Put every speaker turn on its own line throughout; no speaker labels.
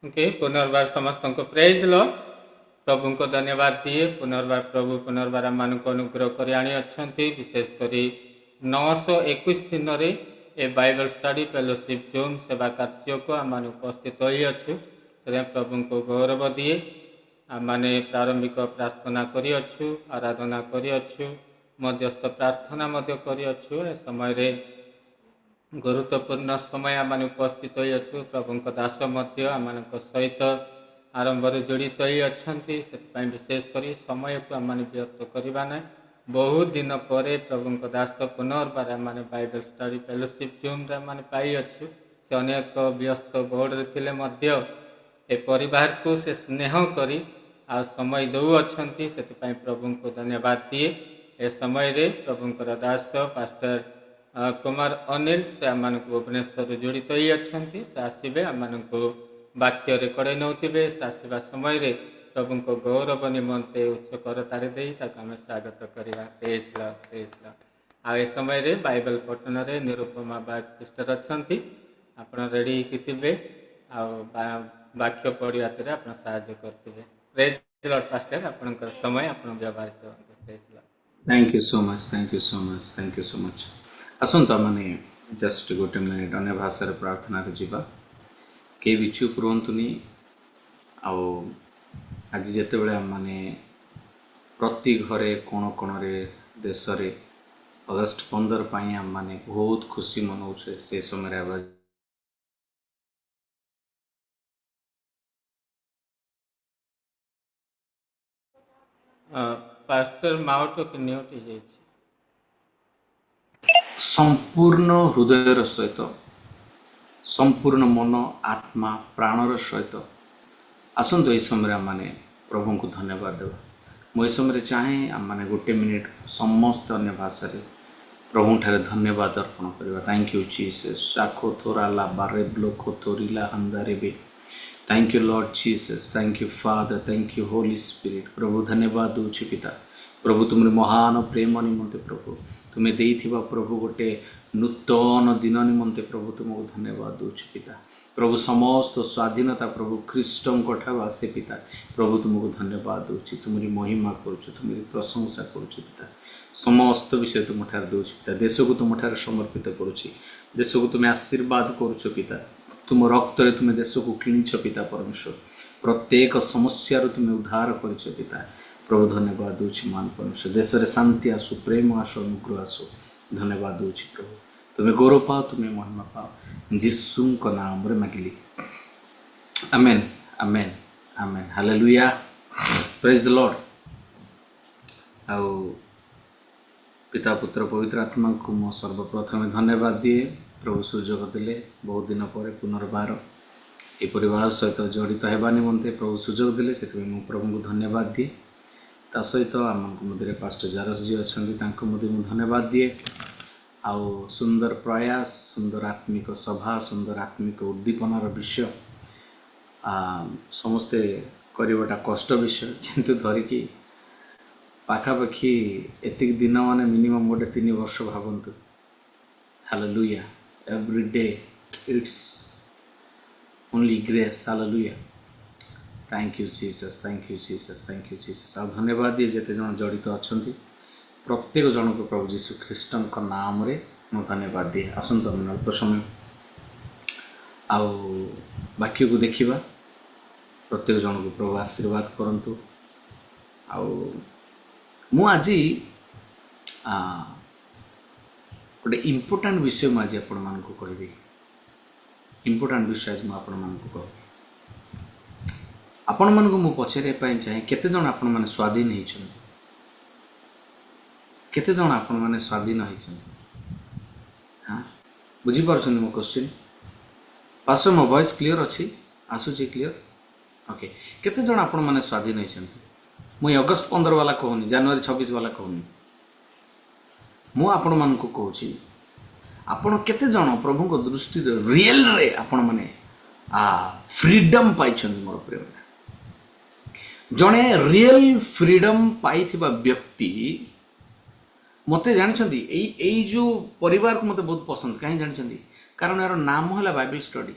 Okay, पुनर्बार समस्त को praise लो। प्रभु को धन्यवाद दिए। पुनर्बार प्रभु पुनर्बार आम मान अनुग्रह कर आनी अच्छा, विशेषकर 921 दिन ए बाइबल स्टडी फेलोशिप जूम सेवा कार्य को आम उपस्थित होइछु। से प्रभु को गौरव दिए। आम मैंने प्रारंभिक प्रार्थना करियछु, आराधना करियछु, मध्यस्थ प्रार्थना करियछु। ए समय रे गुरुत्वपूर्ण समय आम उपस्थित होइछु। प्रभु दास आम सहित आरंभ जड़ित ही अच्छा, से विशेषकर समय को आम व्यर्थ करवा ना। बहुत दिन पर प्रभु दास पुनर्बार आम बाइबल स्टडी फेलोशिप जूम पाई अच्छु। से अनेक व्यस्त बोर्ड थे ए परिवार को से स्नेह करी आ समय दौरान से प्रभु को धन्यवाद दिए। ए समय रे प्रभुंकर दास पास्टर कुमार अनिल से आम भुवनेश्वर जड़ित ही अच्छा। से आसबे आम को वाक्य कड़े नौथे। से आसवा समय रे प्रभु को गौरव निमंते उच्च करतार दे आम स्वागत करवा। Praise lord, praise lord. आ ए समय रे बाइबल पठन रे निरुपमा बाग सिस्टर अच्छा। आप रेडी थे वाक्य पढ़ा आप साहाय्य करते। प्रेज लॉर्ड पास्टर, आपनकर समय आप व्यवहारित करते। Praise lord.
Thank you so much, thank you so much, thank you so much. आसतु मैंने जस्ट गोटे मिनिट अन्य भाषा प्रार्थना जावा। के भी चुप रुहतुनि। आज जिते बड़े माने प्रति घरे कोण कोण देश रे अगस्ट 15 पाई आम माने बहुत खुशी मनाऊे। से समय आवाज
पास्टर माउट के न्यूट हो
संपूर्ण हृदयर सहित, संपूर्ण मन आत्मा प्राणर सहित आसतु। यह समय आम प्रभु को धन्यवाद देवा। मुझे समय चाहे आम मैंने गोटे मिनिट समस्त अन्य भाषा प्रभु ठारे धन्यवाद अर्पण करवा। Thank you Jesus. शाखो थोराला बारेब्लो खोथोरिला अंदारेबे। Thank you lord Jesus, thank you father, thank you holy spirit. प्रभु धन्यवाद दूची पिता। प्रभु तुम महान प्रेम निमंते प्रभु तुम्हें देइथिबा प्रभु गोटे नूतन दिन निमंते प्रभु तुमको धन्यवाद दूची पिता। प्रभु समस्त स्वाधीनता प्रभु ख्रीष्टों ठार आसे पिता। प्रभु तुमको धन्यवाद दूची, तुम्हारी महिमा करुछु, तुम्हारी प्रशंसा करुछु पिता। समस्त विषय तुम ठार दूची पिता। देश को तुम ठार समर्पित करुछि। देश को तुम्हें आशीर्वाद करुछ पिता। तुम रक्त रे तुम्हें देश को किणिछ पिता परमेश्वर। प्रत्येक समस्या तुम्हें उद्धार करिछ पिता। प्रभु धन्यवाद दूची मान परमेश्वर। देश रे शांति आसु, प्रेम आसु, अनुग्रह आसु। धन्यवाद दूची प्रभु। तुम्हें गौरव पाओ, तुम्हें महिमा पाओ। जीसु को नाम रे मागिली, आमेन, आमेन, आमेन, हालेलुया, प्रेज द लॉर्ड। आउ पिता पुत्र पवित्र आत्मा को मो सर्वप्रथम धन्यवाद दिए। प्रभु सुजोग देले बहुत दिन पर पुनर्बार ये परिवार सहित जड़ित होगा निमंते प्रभु सुजोग देले। से प्रभु को धन्यवाद दिए। ता सहित आम मध्य पास्टर जारस जी अच्छा, धन्यवाद दिए। आउ सुंदर प्रयास, सुंदर आत्मिक सभा, सुंदर आत्मिक उद्दीपनार विषय समस्ते करवाटा कष्ट विषय, किंतु धरिकी पाखापाखि एतिक दिन माने मिनिमम गोटे 3 वर्ष भावतु। Hallelujah, every day it's only grace. Hallelujah, thank you Jesus, thank you Jesus, thank you Jesus. आ धन्यवाद दिए जिते जन जड़ित अच्छा प्रत्येक जन को प्रभु जीशु ख्रीष्ट नाम रे मो धन्यवाद दिए। आसतु हम अल्प समय आउ वाक्य को देखा। प्रत्येक जन को प्रभु आशीर्वाद करंतु। आउ मु आज गोटे इम्पोर्टाट विषय मुझे आपण मान को कहबी। इम्पोर्टाट विषय आज आपण मान को कहबी। आपण मान को मु पचारे चाहे केते जन आपण माने स्वाधीन होइछन, केते जन आपण माने स्वाधीन होइछन। हाँ, बुझी पारछन मो क्वेश्चन? पास्टर मो वॉइस क्लियर अछि? आसुची क्लियर? ओके। केते जन आपण माने स्वाधीन होइछन? मुई अगस्त 15 वाला कहूनी, जनवरी 26 वाला कहूनी। मु आपण मान को कहूची, आपण केते जन प्रभु को दृष्टि रियल रे आपण माने फ्रीडम पाइछन। मोर प्रेम जने रियल फ्रीडम पाइथिबा व्यक्ति मते जानिछंती। एई जो परिवार को मते बहुत पसंद कहीं जानिछंती, कारण यार नाम होला बाइबल स्टडी।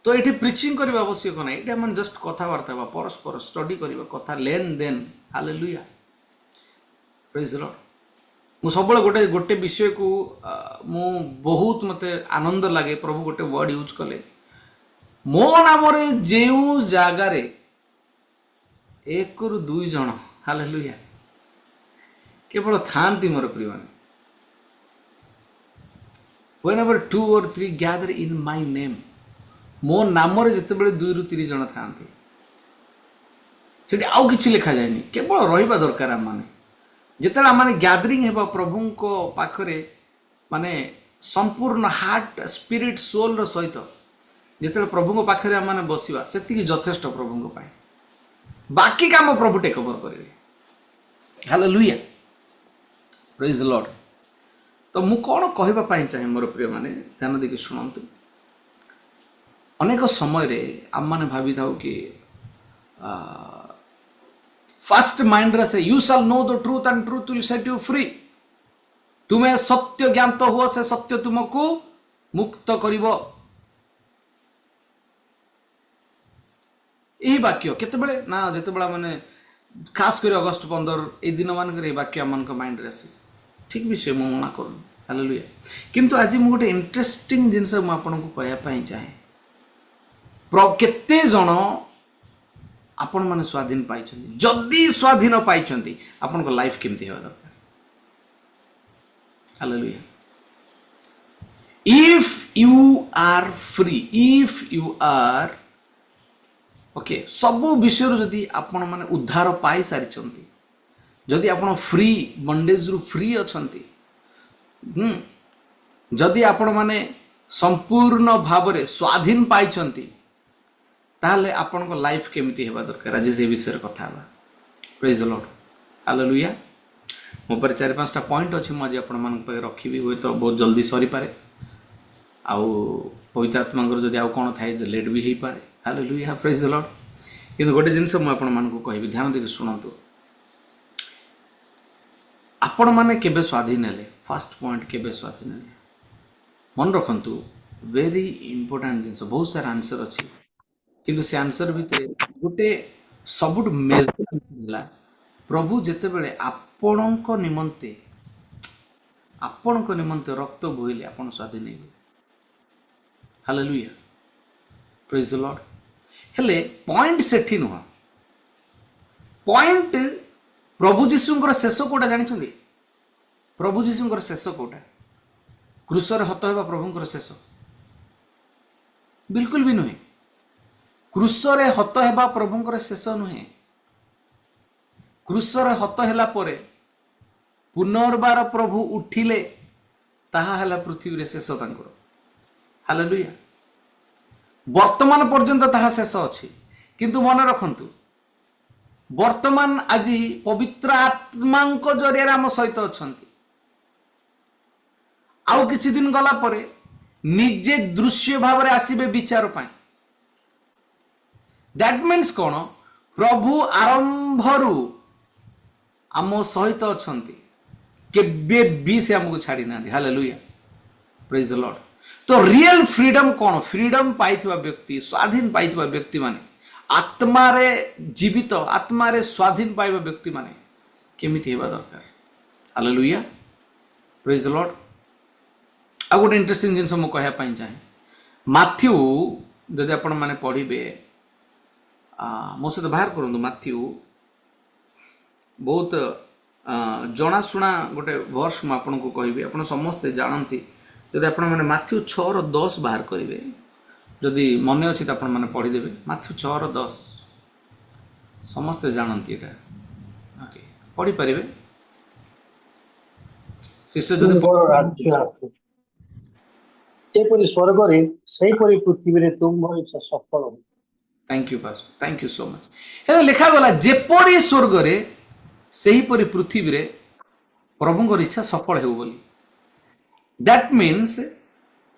तो ये प्रिचिंग करने आवश्यक ना, ये मैंने जस्ट कथबार्ता वा परस्पर स्टडी करवा कथा लेन देन हालेलुया प्रेज द लॉर्ड। मु सब गोटे गोटे विषय को मु बहुत मते आनंद लगे प्रभु गोटे वर्ड यूज कले मो नाम जो जगार एक रु दुई जन हालेलुया केवल थांती मोर प्रिय माने whenever 2 or 3 gather in my name मो नाम जिते बड़े 2 रु 3 जन था आउ कि लिखा जाए केवल रहा दरकार आम मैंने जिते आम गैदरिंग है प्रभु को पाखरे माने संपूर्ण हार्ट स्पिरिट सोल सहित जिते प्रभु को पाखरे आम मैंने बसवा से यथेष्ट प्रभु को बाकी काम प्रभु टेक ओवर करेंगे हालेलुया प्रेज द लॉर्ड। तो मु कौन कहवाई चाहे मोर प्रिय माने ध्यान देके शुणु अनेक समय रे आम मैंने भावी था कि फर्स्ट माइंड से you shall know the truth and truth will set you free तुम्हें सत्य ज्ञात हुआ से सत्य तुमको मुक्त करिवो यही वाक्य केतेबेले ना जितेबेला माने खास कर अगस्ट 15 ए दिन मानक वाक्य आम माइंड रे आसे ठीक विषय मु मना करूँ हालेलुया किंतु आज मु गोटे इंटरेस्टिंग जिनस मु आपनको कहवाई चाहे केते जन आपण माने स्वाधीन पाई जदि स्वाधीन पाई आपण लाइफ केमती हेबा दरकार hallelujah if you are free if you are okay सबु विषय जदि आपण माने उद्धार पाई सारी जदि आपण फ्री बंडेज रु फ्री अछंती जदि आपण माने संपूर्ण भाव रे स्वाधीन पाई ताहले आपण को लाइफ केमिति हेबा दरकार आज से विषय कथा बा प्रेज द लॉर्ड हालेलुया मो पर 4-5टा पॉइंट अछि म आज आपण मान पे रखिबी होय तो बहुत जल्दी सरी पारे आउ पवित्र आत्मा जदि आउ कोन थाई लेट भी हेई पारे हालेलुया प्रेज द लॉर्ड किंतु गोटे जिनस म आपण मान को कहबी ध्यान देके सुनंतु आपण माने केबे स्वाधीन हेले फर्स्ट पॉइंट केबे स्वाधीन हेले मन रखंतु वेरी इंपोर्टेंट जिनस बहुत सारा आंसर अछि किंतु से आंसर भितर गोटे सबुठ मेजर प्रभु जेते बेले आपणक निमंते रक्त बोहिले आपण स्वाधीन हेबे हालेलुया प्रेज द लॉर्ड हेले पॉइंट सेठी नुह पॉइंट प्रभु जीशुंकर शेष कोटा जानी प्रभु जीशुंकर शेष कोटा क्रूसरे हत हेबा प्रभुंकर शेष बिल्कुल भी नुहे क्रूसरे हत हेबा प्रभुंकर शेष नुहे क्रूसरे हत हेला परे पुनर्बार प्रभु उठिले ताहा हेला पृथ्वी रे शेष तांकर हालेलुया वर्तमान पर्यंत ताहा शेष अछि किंतु मन रखंतु वर्तमान आज पवित्र आत्मा जरिए आम सहित अच्छा आउ किछि दिन गला परे निजे दृश्य भाव रे आसीबे विचार पाए दैट मीन्स कौन प्रभु आरंभरू आम सहित अच्छा केबे भी से आमको छाड़ी ना हालेलुया प्रेज द लॉर्ड। तो रियल फ्रीडम कौन फ्रीडम पाइथिबा व्यक्ति स्वाधीन पाइथिबा व्यक्ति माने आत्मा रे जीवित आत्मा रे स्वाधीन पाइबा व्यक्ति माने केमिति हेबा दरकार हालेलुया प्रेज द लॉर्ड। आ गोटे इंटरेस्टिंग जिनस मु कहया पई चाहे माथ्यू जदि आपण माने पढ़िबे मो सहित बाहर करंतु माथ्यू बहुत जनाशुना गोटे वर्ष मु आपनको कहबी आपण समस्ते जानती जदि आपण माने माथ्यू 6:10 बाहर करिवे जदि मन अच्छी तो आपने पढ़ीदेवे माथ्यू 6:10 समस्ते जानती एटा ओके पढ़ी पारे सिस्टर जदि
एपरि स्वर्ग रे सही परि पृथ्वी रे तुम इच्छा सफल हो।
थैंक यू पास थैंक यू सो मच हे लिखा गला जेपरि स्वर्ग रे सही परि पृथ्वी रे प्रभुंकर इच्छा सफल हेउ बोली दैट मीन्स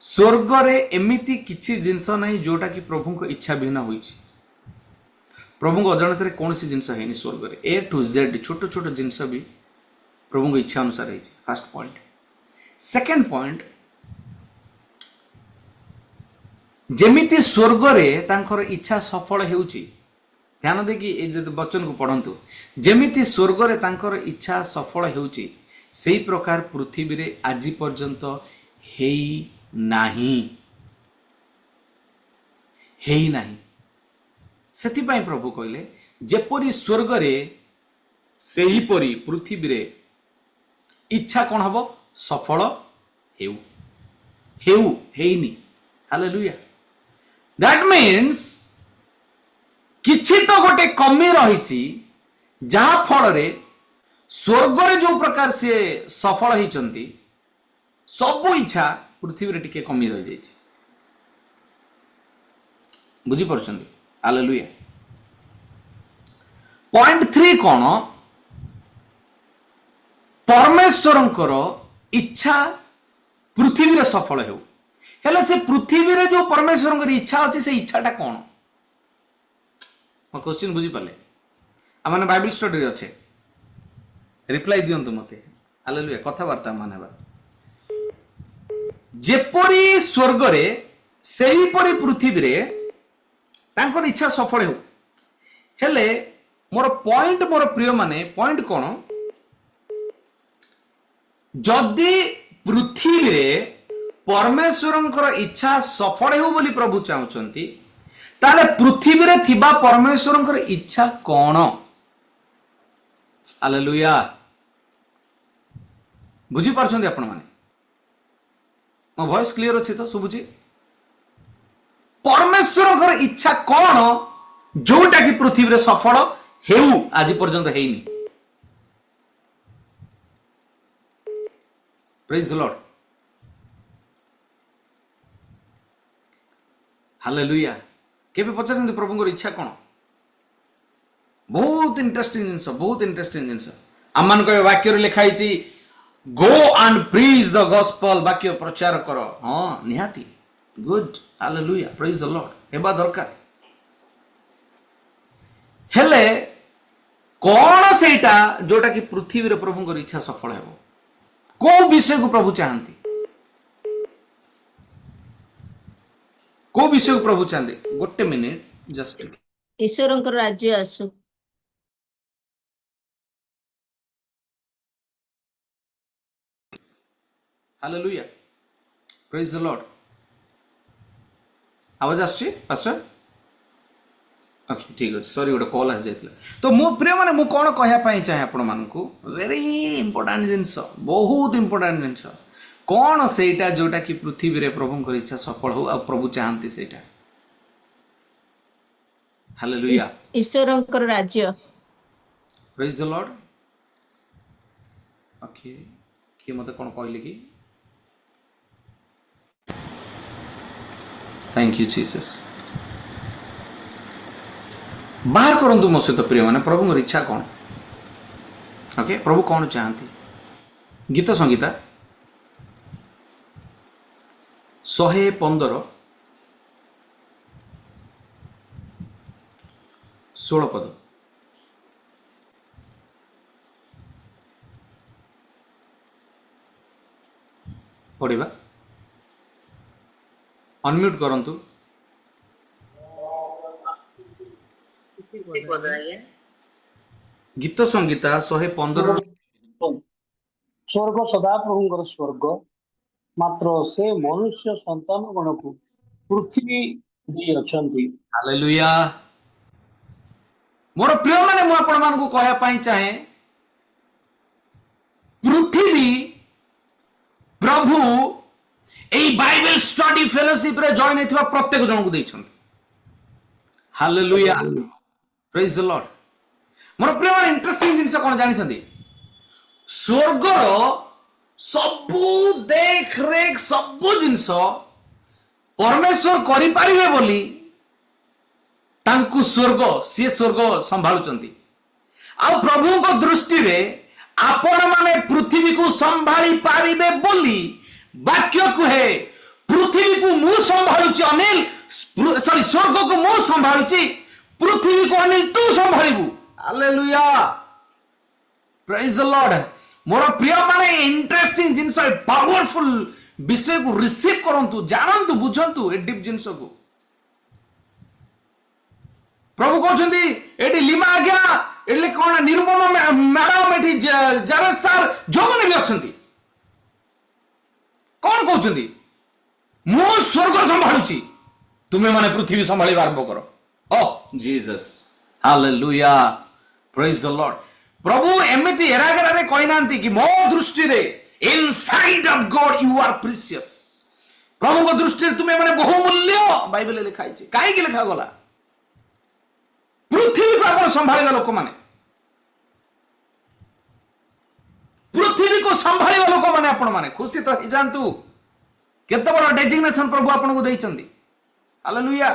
स्वर्ग रे एमिति किछि जिनस नहीं जोटा कि प्रभु को इच्छा भिन्न होई प्रभु को अजाणत कौन सी जिनस है स्वर्ग रे ए टू जेड छोट छोट जिनस भी प्रभु को इच्छा अनुसार है फर्स्ट पॉइंट सेकंड पॉइंट जेमिति स्वर्ग रे तांकर इच्छा सफल हेउची ध्यान देखि ए वचन को पढ़ंतु जेमिति स्वर्ग रे तांकर इच्छा सफल हेउची सेही प्रकार पृथ्वी रे आजि पर्यंत हेई नाही सेथिपाई प्रभु कहले जेपरी स्वर्ग रे सेही परी पृथ्वी रे इच्छा कौन हबो सफल हेउ हेउ हेइनी हालेलुया दैट मीन्स किछि तो गोटे कमी रही जहा फल रे स्वर्ग रे जो प्रकार से सफल होइचंती सब इच्छा पृथ्वी रे टिके कमी रही जाइछि बुझी परछंती हालेलुया पॉइंट 3 कौन परमेश्वरंकर इच्छा पृथ्वी रे सफल हेउ हेले से पृथ्वी रे जो परमेश्वरंकर इच्छा अछि से इच्छाटा कौन मो क्वेश्चन बुझी पाले आमने बाइबल स्टडी रे अच्छे रिप्लाई दियंतु मते हालेलुया कथा वार्ता मानेबा जेपरी स्वर्ग रे सेही परी पृथ्वी रे तांकर इच्छा सफल हेउ हेले मोर प्रिय माने पॉइंट कौन जदि पृथ्वी रे परमेश्वरंकर इच्छा सफल हेउ बोली प्रभु चाहुचंती ताले पृथ्वी रे थिबा परमेश्वरंकर इच्छा कौन हालेलुया बुझी पारछंती आपण माने मो वॉइस क्लियर अछि तो सुबुची परमेश्वरंकर इच्छा कौन जोटा कि पृथ्वी रे सफल हेउ आज पर्यंत हेइनी प्रेज द लॉर्ड हालेलुया केबे पचारछंती प्रभुंकर इच्छा कौन बहुत इंटरेस्टिंग जिनस आमान को वाक्य रे लिखा हिची go and preach the gospel वाक्य प्रचार करो हां निहाती good hallelujah praise the lord हेबा दरकार हेले कौन सेटा जोटा कि पृथ्वी रे प्रभुंकर इच्छा सफल हेबो को विषय को प्रभु चाहती को विषय को प्रभु चाहते गोटे मिनिट जस्ट
ईश्वरंकर राज्य आसु
हालेलुया प्रेज द लॉर्ड आवाज आछी पास्टर ओके ठीक अछि सॉरी गोटे कॉल आसी जायतिला तो मो प्रिय माने मु कोन कहया पई चाहे आपण मानकू वेरी इंपोर्टेंट जिंस बहुत इंपोर्टेंट जिंस कौन सेटा जोटा कि पृथ्वी रे प्रभुंकर इच्छा सफल हो आ प्रभु चाहंती सेटा हालेलुया
ईश्वरंकर राज्य
प्रेज द लॉर्ड ओके कि मते कोन कहले कि थैंक यू जीसस बाहर करंतु मो सहित प्रिय माने प्रभुंकर इच्छा कौन ओके प्रभु कौन चाहती गीत संगीता 115 16 पद पढ़िबा अनम्यूट करंतु गीत संगीता 115
स्वर्ग सदाप्रभुଙ୍କର स्वर्ग मात्र से मनुष्य संतान गणକୁ पृथ्वी देई अछंती
हालेलुया मोर प्रिय माने मु आपण मान को कहया पई चाहे पृथ्वी प्रभु एई बाइबल स्टडी फेलोशिप रे जॉइन हेथिबा प्रत्येक जन को देइछंती हालेलुया प्रेज द लॉर्ड मोर प्रिय माने इंटरेस्टिंग जिंस कोन जानि छंती स्वर्गर सबु देख रेख सबु जिंस परमेश्वर करि पारिबे बोली तांकु स्वर्ग सी स्वर्ग संभालुचंती आ प्रभु को दृष्टि रे आपण माने पृथ्वी को संभाली पारिबे बोली वाक्य कुहे पृथ्वी को मु संभालुची अनिल सॉरी स्वर्ग को मु संभालुची पृथ्वी को अनिल तू संभालिबू हालेलुया प्रेज द लॉर्ड मोर प्रिय माने इंटरेस्टिंग जिंस पावरफुल विषय को रिसीव करंतु जानंतु बुझंतु ए डीप जिंस को प्रभु कहते एटी लिमा आज्ञा एटले कौन निर्मम मैडम एटी जावेद सर जो मैंने भी अच्छा कौन कहते मु स्वर्ग संभाळुची तुम्हें माने पृथ्वी संभाळिबा आरंभ करो ओ Jesus hallelujah praise the lord प्रभु एमिति एरागरा रे कहि नांती कि मो दृष्टि रे inside of God you are precious प्रभु को दृष्टि रे तुम्हें माने बहुमूल्य बाइबल ले लिखा है काहे कि लिखा गला पृथ्वी को आपण संभाळिबा लोक माने पृथ्वी को संभाळिबा लोक माने आपण माने खुशी तो हि जानतु केते बड़ डेजिग्नेशन प्रभु आपण को दैचंदी हालेलुया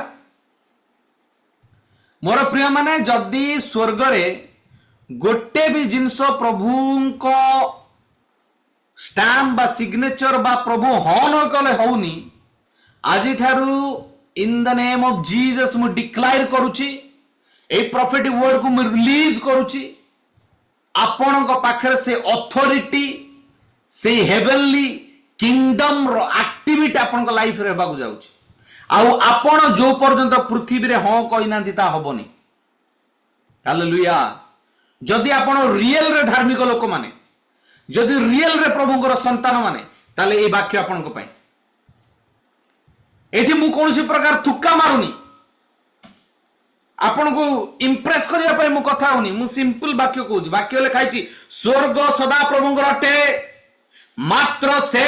मोर प्रिय माने जदि स्वर्ग रे गोटे भी जिनस प्रभु को स्टैम्प बा सिग्नेचर बा प्रभु हन कले होउनी आजि ठारू इन द नेम ऑफ जीसस मु डिक्लेयर करूची ए प्रोफेटिक वर्ड को मु रिलीज करूची आपण को पाखरे से अथॉरिटी से हेवनली किंगडम रो एक्टिविटी आपण को लाइफ रे बागु जाउची आउ आपण जो पर्यंत पृथ्वी रे हां कहि नांती ता होबनी हालेलुया जदि आपण रियल रे धार्मिक लोक माने जदि रियल रे प्रभुଙ୍କର संतान माने ताले ए वाक्य आपण को पई एठी मु कोनसी प्रकार थुक्का मारुनी आपण को इंप्रेस करिया पई मु कथा होनी मु सिंपल वाक्य कहूची वाक्य ले खाइची स्वर्ग सदा प्रभुଙ୍କର अटे मात्र से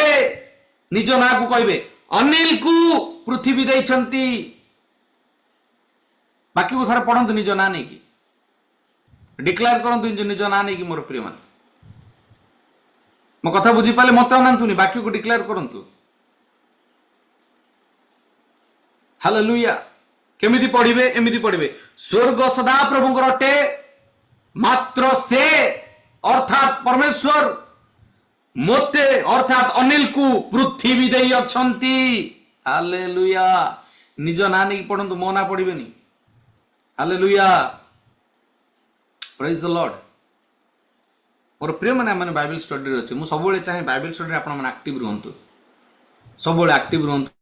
निज ना को कहबे अनिल को पृथ्वी दैछंती बाकी को थरे पढंतु निज ना नै की डिक्लेयर करंतु निज ना नै की मोर प्रिय मान मो कथा बुझी पाले मत अनांतुनी बाकी को डिक्लेयर करंतु हालेलुया केमिति पढिबे एमिति पढिबे स्वर्ग सदा प्रभुଙ୍କର अटे मात्र से अर्थात परमेश्वर मोते अर्थात अनिल को पृथ्वी दे अछंती हालेलुया निज ना नै पढंतु मो ना पढिबेनी हालेलुया प्रेज द लॉर्ड मोर प्रिय माने माने बाइबल स्टडी रे अछि मु सबोले चाहे बाइबल स्टडी रे आपण माने एक्टिव रहंतु सबोले एक्टिव रहंतु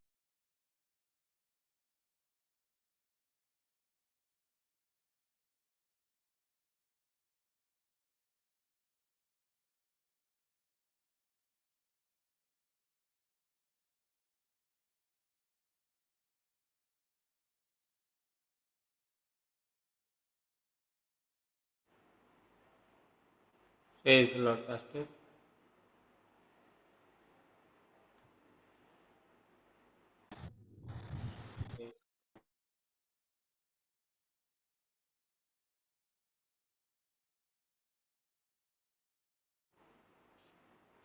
Praise the Lord, Pastor.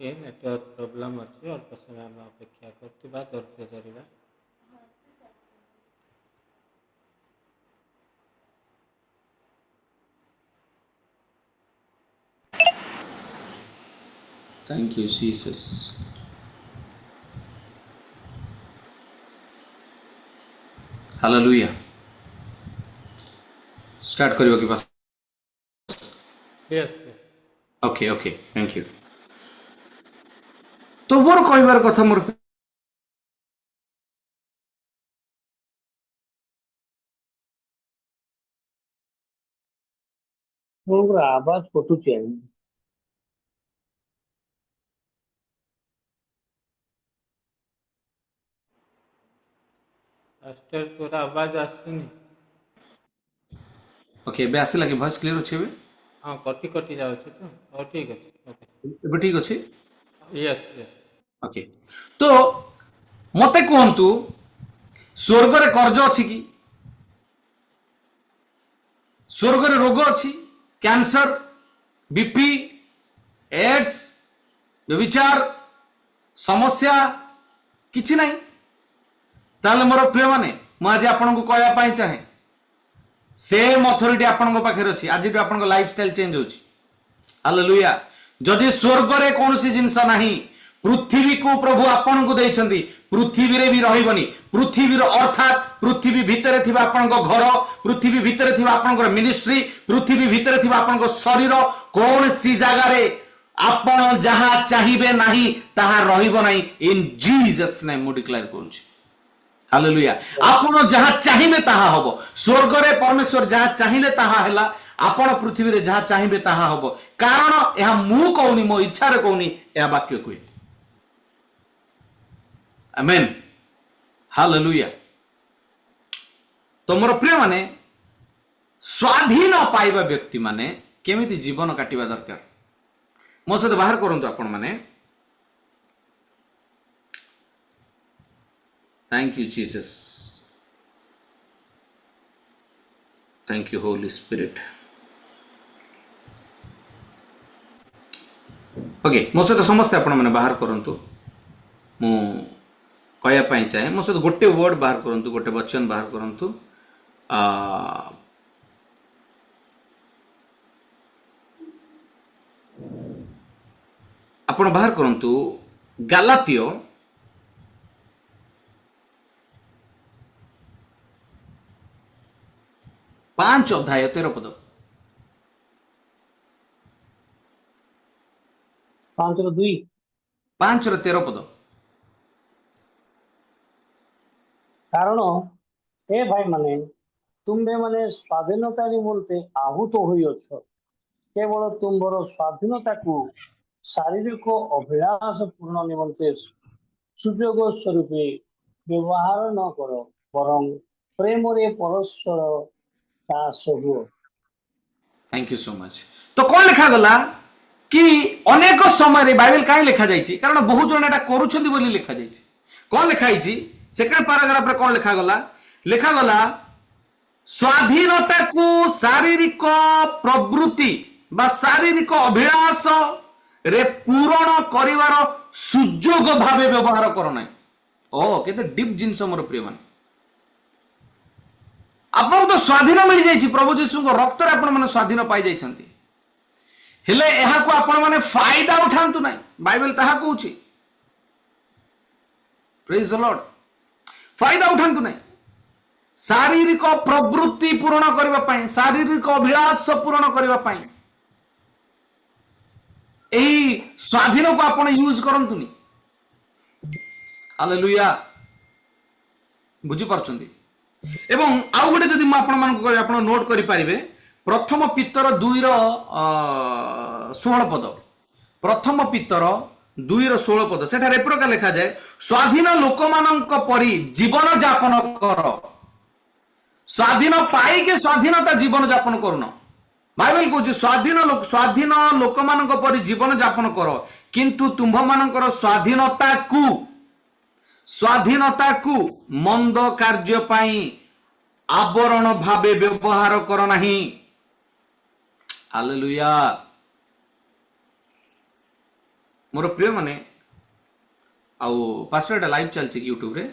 ये नेटवर्क प्रोब्लेम अच्छी अल्प समय में अपेक्षा करथिबा धैर्य धरिबा
thank you Jesus hallelujah start करियो कि पास
yes
okay okay thank you तो मोर कहबार कथा मोर
मोर आवाज कटुची आहे
पास्टर तोरा आवाज आसुनी
ओके बे आसी लागे वॉइस क्लियर अछि बे
हाँ कटी कटी जाउछि तो हो ठीक अछि ओके
बे ठीक अछि
यस यस
ओके तो मते कहंतु स्वर्ग रे कर्ज अछि कि स्वर्ग रे रोग अछि कैंसर बीपी एड्स व्यभिचार समस्या किछि नहीं ताले मोर प्रिय माने मु आज आपन को कहया पाई चाहे सेम अथॉरिटी आपन को पाखर अछि आज भी आपन को लाइफस्टाइल चेंज होछि हालेलुया जदि स्वर्ग रे कोनसी जिंस नाही पृथ्वी को प्रभु आपन को दैछंती पृथ्वी रे भी रहिबनी पृथ्वी रो अर्थात पृथ्वी भीतर थिबा आपन को घर पृथ्वी भीतर थिबा आपन को मिनिस्ट्री पृथ्वी भीतर थिबा आपन को शरीर कोन सी जगह रे आपन जहां चाहिबे नाही ताहा रहिबो नाही इन जीसस नेम मु डिक्लेयर करूछि हालेलुया आपण जहाँ चाहिए ताहा हबो स्वर्ग रे परमेश्वर जहाँ चाहिए ताहा हैला आपण पृथ्वी रे जहाँ चाहिए ताहा हबो कारण यह मु कहूनी मो इच्छा रे कहूनी यह वाक्य कुए आमेन हालेलुया तो मोर प्रिय माने स्वाधीन पाइबा व्यक्ति माने केमिति जीवन काटिबा दरकार मो सहित बाहर करंतु आपण माने thank you Jesus thank you holy spirit okay मो सहित समस्त आपण माने बाहर करंतु मु कहया पई चाहे मो सहित गोटे वर्ड बाहर करंतु गोटे वचन बाहर करंतु आपण बाहर करंतु गालातिय 5 अध्याय 13 पद
5:2
5 ର 13 पद
କାରଣ ଏ ଭାଇମାନେ ତୁମ୍ଭେମାନେ ସ୍ୱାଧୀନତା ନିମନ୍ତେ ଆହୁତ ହୋଇଅଛ କେବଳ ତୁମ୍ଭର ସ୍ୱାଧୀନତାକୁ ଶାରୀରିକ ଅଭିଳାଷ ପୂରଣ ନିମନ୍ତେ ସୁଯୋଗ ସ୍ୱରୂପେ ବ୍ୟବହାର ନ କର ବରଂ ପ୍ରେମରେ ପରସ୍ପର ଦାସ ହୁଅ।
थैंक यू सो मच तो कौन लिखा गला कि अनेक समय रे बाइबल काहे लिखा जाइछि कारण बहुत जण एटा करूछन्ती बोली लिखा जाइछि कौन लिखा आइछि सेकंड पैराग्राफ रे कौन लिखा गला स्वाधीनता को शारीरिक प्रवृत्ति बा शारीरिक अभिलाष रे पूरण करिवार सुযোଗ भावे व्यवहार करो नै ओ केते डीप जिंस मोर प्रिय मान आपन तो स्वाधीन मिल जाइछि प्रभु यीशु को रक्त रे आपन माने स्वाधीन पाई जाइछन्ती हेले एहा को आपन माने फायदा उठांतु नै बाइबल ताहा कहूछि प्रेज द लॉर्ड फायदा उठांतु नै शारीरिक प्रवृत्ति पूर्ण करबा पई शारीरिक अभिलाष पूर्ण करबा पई एही स्वाधीन को आपन यूज करंतुनी हालेलुया बुझी परछन्ती एवं आउ गोटे जदि म आपन मान को आपन नोट करि परिबे प्रथम पितर 2 रो 16 पद प्रथम पितर 2 रो 16 पद सेठा रे प्रकार लिखा जाय स्वाधीन लोकमानंक परि जीवन यापन कर स्वाधीन पाई के स्वाधीनता जीवन यापन करूनो बाइबल कहूँ स्वाधीन लोकमानंक परि जीवन यापन कर किंतु तुम्भ मानकर स्वाधीनता को मंद कार्य पाई आवरण भावे व्यवहार कर नहीं हालेलुया मोर प्रिय माने आउ पास्टर एटा लाइव चलछि कि यूट्यूब रे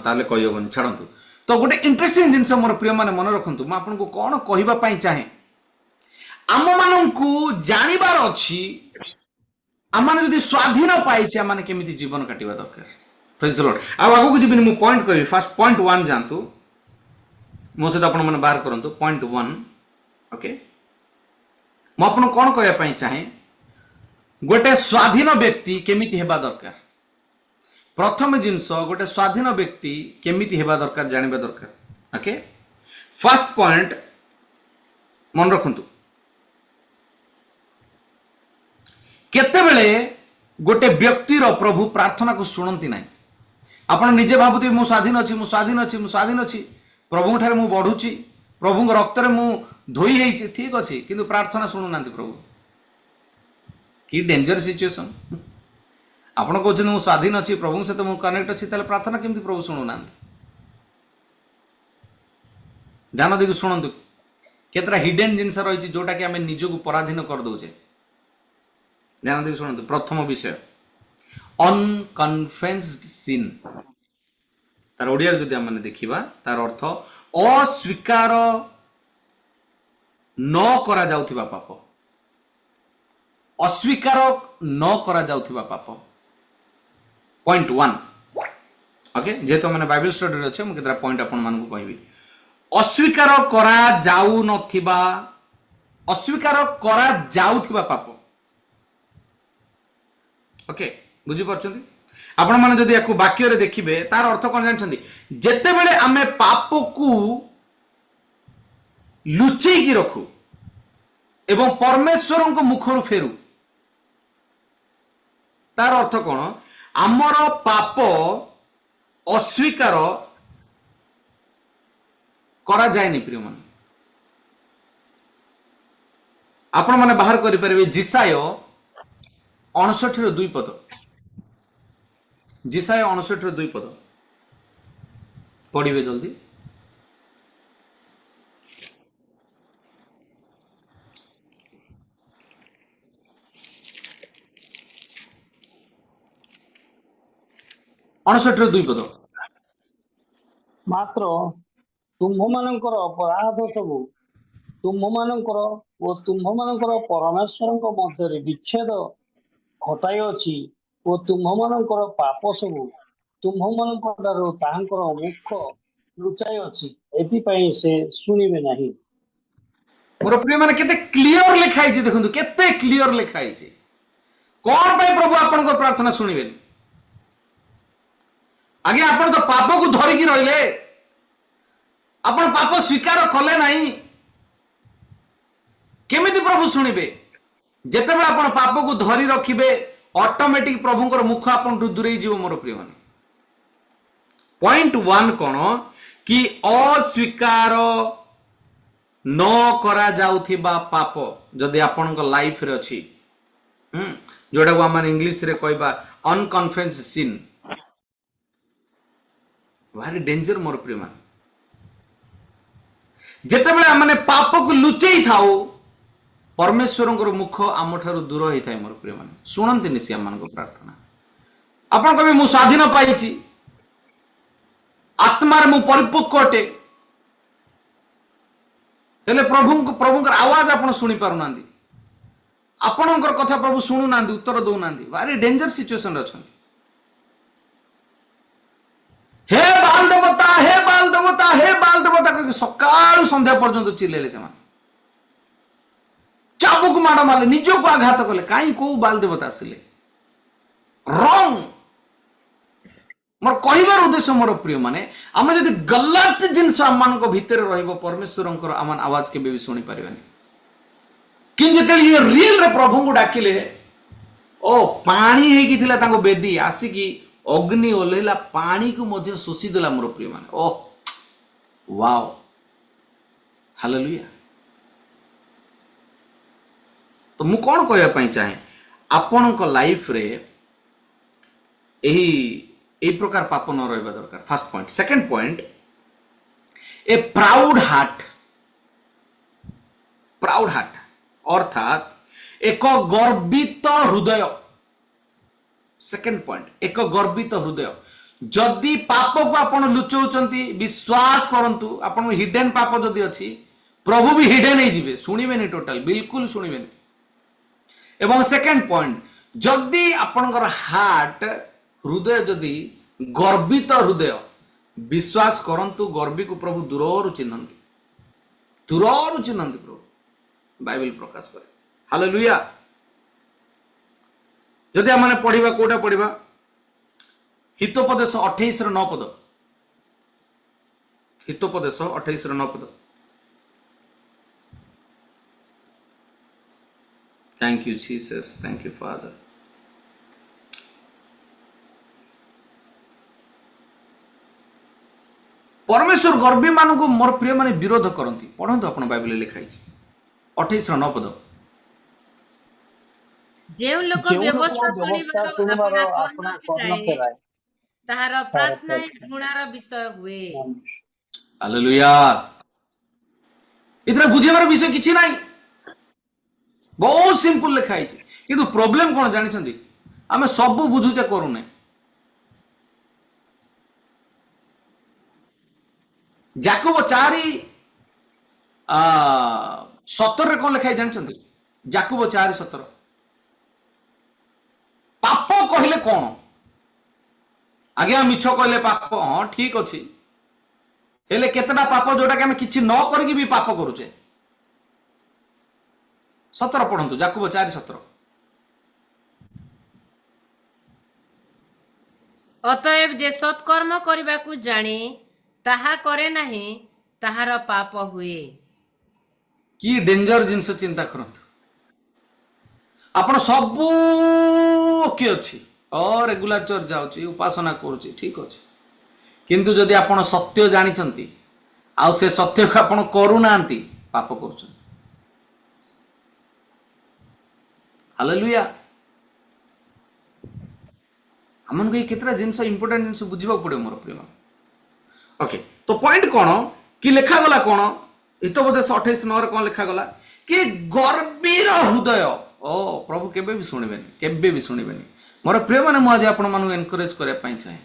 ताले कहबन छाडंतु तो गोटे इंटरेस्टिंग जिनस मोर प्रिय माने मन रखंतु म आपन को कोन कहिबा पई चाहे आम मानन को जानिबार अछि आम जदि स्वाधीन पाइछे आम केमिति जीवन काटिबा दरकार प्रेज द लॉर्ड आ आगु को जिबिन मु पॉइंट कहबी फर्स्ट पॉइंट 1 जानतु मो सहित आपन माने बाहर करंतु पॉइंट 1 ओके म आपन कोन कहया पई चाहे गोटे स्वाधीन व्यक्ति केमिति हेबा दरकार प्रथम जिनस गोटे स्वाधीन व्यक्ति केमिति हेबा दरकार जानिबा दरकार ओके फर्स्ट पॉइंट मन रखंतु केते बेले गोटे व्यक्तिर प्रभु प्रार्थना को शुणती ना आपण निजे भाबुती मु स्वाधीन अछि प्रभु ठारे मु बढ़ुची प्रभु रक्त रे मु धोई हेछि ठीक अछि किंतु प्रार्थना शुणु नांती प्रभु की डेंजर सिचुएशन आपण कहउछन मु स्वाधीन अछि प्रभु से तो मु कनेक्ट अछि ताले प्रार्थना केमती प्रभु शुणु नांती जान देखि शुणंतु केतरा हिडन जिंस रहिछि जोटा कि हमें निजो को पराधीन कर दोछे ध्यान दे शुणु प्रथम विषय अनकन्फेस्ड सिन तार ओडिया जदि हम देखिबा तार अर्थ अस्वीकार न करा जाउथिबा पाप अस्वीकार न करा जाउथिबा पाप पॉइंट 1 ओके जेतो माने बाइबल स्टडी रे छै मु केतरा पॉइंट आपन मान को कहबी अस्वीकार करा जाउ नथिबा अस्वीकार करा जाउथिबा पाप ओके बुझी परछंती आपण माने जदि याकू वाक्य रे देखिबे तार अर्थ कोन जानछन्ती जेते बेले आमे पाप को लुचै की रखू एवं परमेश्वर को मुखरु फेरू तार अर्थ कोन आमर पाप अस्वीकार करा जायनि प्रिय मन आपण माने बाहर करि परिबे जिसाय 59 रो 2 पद जिसाय 59 रो 2 पद पढ़िबे जल्दी अणसठ दुई पद
ମାତ୍ର ତୁମ୍ଭମାନଙ୍କର ଅପରାଧ ସବୁ ତୁମ୍ଭମାନଙ୍କର ଓ ତୁମ୍ଭମାନଙ୍କର ପରମେଶ୍ୱରଙ୍କ ମଧ୍ୟରେ ବିଚ୍ଛେଦ ଘଟାଇଅଛି ଓ ତୁମ୍ଭମାନଙ୍କର ପାପ ସବୁ ତୁମ୍ଭମାନଙ୍କ ଠାରୁ ତାହାଙ୍କର ମୁଖ ଲୁଚାଇ ଅଛି ଏଥିପାଇଁ ସେ ଶୁଣିବେ ନାହିଁ।
मोर प्रिय माने केते क्लियर लिखाई छै देखंतु केते क्लियर लिखाई छै कोन पे प्रभु आपन को प्रार्थना सुनिबेन आगे आपण तो पाप को धरि की रहिले आपण पाप स्वीकार कले नाही केमिति प्रभु सुनिबे जेते बेला आपण पाप को धरि रखिबे ऑटोमेटिक प्रभु को मुख आपण दूरई जीव मोर प्रिय माने पॉइंट 1 कोन कि अस्वीकार न करा जाउथिबा पाप जदि आपन को लाइफ रे अछि जोडा को हमन इंग्लिश रे कहबा अनकन्फेस्ड सिन भारी डेंजर मोर प्रिय मान जेते बेला माने पाप को लुचेई थाओ परमेश्वर मुख आम ठारू दूर होई थाए मोर प्रिय मान सुनंती निसी आमान को प्रार्थना आपन कबे मु स्वाधीन पाइछि आत्मा रे मु परिपक्व अटे हेले प्रभु आवाज आपण सुनी पारु नांदी आपणकर कथा प्रभु सुनु नांदी उत्तर दउ नांदी भारी डेंजर सिचुएशन रे अछंती हे बाल देवता हे बाल देवता हे बाल देवता सकाळ संध्या पर्यंत चिल्लेले से चाबुक माड़ मारले निजो को आघात कले काई को बाल देवता आसिले रॉन्ग मोर कहिबार उद्देश्य मोर प्रिय माने आमे जदि गलत जिंस आमान को भीतर रहइबो परमेश्वरंकर आमान आवाज के भी सुनी परिबानी किन जते ये रियल रे प्रभु को डाकिले ओ पानी हे की थिला ताको बेदी आसी की अग्नि ओलेला पानी को मध्य शोषी देला मोर प्रिय माने ओ वाओ हालेलुया तो मु कोन कहया पई चाहे आपन को लाइफ रे एही ए प्रकार पाप न रहबा दरकार first point second point A proud heart अर्थात एक गर्वित हृदय सेकंड पॉइंट एक गर्वित हृदय जदि पाप को आपण लुचौचंती विश्वास करंतु आपण हिडन पाप जदि अछि प्रभु भी हिडन ही जिवे सुनिबेनी टोटल बिल्कुल सुनिबेनी एवं सेकंड पॉइंट जदि आपणकर हार्ट हृदय जदि गर्वित हृदय विश्वास करंतु गर्वी को प्रभु दूररु चिन्हंती प्रभु बाइबल प्रकाश करे हालेलुया जदि आमने पढ़िबा कोटा पढ़िबा हितोपदेश 28 रो 9 पद हितोपदेश 28 रो 9 पद thank you Jesus thank you father परमेश्वर गर्वी मान को मोर प्रिय माने विरोध करती पढ़ंतु आपण बाइबल लिखाई 28 रो 9 पद
जेउ लोक व्यवस्था सुनिबार अपना कर्ण फेराए ताहार प्रार्थना घृणार विषय हुए
हालेलुया इतरा बुझेबार विषय किछि नाही बहुत सिंपल लिखाई किंतु प्रॉब्लम कोन जानि छथि आमे सब बुझुचे करूने जाकोब 4:17 रे कोन लिखाई जानि छथि जाकोब 4:17 पाप कहले कौन आगे मिछ कहले पाप हाँ ठीक अच्छी हेले केतना पाप जोटा कि किछि न करके भी पाप करूचे 17 पढ़ंतु जाकुब 4:17
ଅତଏବ ଯେ ସତ୍କର୍ମ କରିବାକୁ ଜାଣି ତାହା କରେ ନାହିଁ ତାହାର ପାପ ହୁଏ।
କି ଡେଞ୍ଜର ଜିନିଷ ଚିନ୍ତା କରନ୍ତୁ। ଆପଣ ସବୁ ଓକେ ଅଛି, ରେଗୁଲାର ଚର୍ଚ୍ଚ ଯାଉଛି, ଉପାସନା କରୁଛି, ଠିକ ଅଛି, କିନ୍ତୁ ଯଦି ଆପଣ ସତ୍ୟ ଜାଣିଛନ୍ତି ଆଉ ସେ ସତ୍ୟକୁ ଆପଣ କରୁନାହାନ୍ତି, ପାପ କରୁଛନ୍ତି। ହାଲେଲୁୟା। ଆମକୁ ଏଇ କେତେଟା ଜିନିଷ ଇମ୍ପୋର୍ଟାଣ୍ଟ ଜିନିଷ ବୁଝିବାକୁ ପଡ଼ିବ ମୋର ପ୍ରିୟ। ଓକେ, ତ ପଏଣ୍ଟ କ'ଣ କି ଲେଖାଗଲା କ'ଣ ହିତୋପଦେଶ 28:9 କ'ଣ ଲେଖାଗଲା କି ଗର୍ବୀର ହୃଦୟ ପ୍ରଭୁ କେବେ ବି ଶୁଣିବେନି, କେବେ ବି ଶୁଣିବେନି। ମୋର ପ୍ରିୟମାନେ, ମୁଁ ଆଜି ଆପଣମାନଙ୍କୁ ଏନକରେଜ କରିବା ପାଇଁ ଚାହେଁ,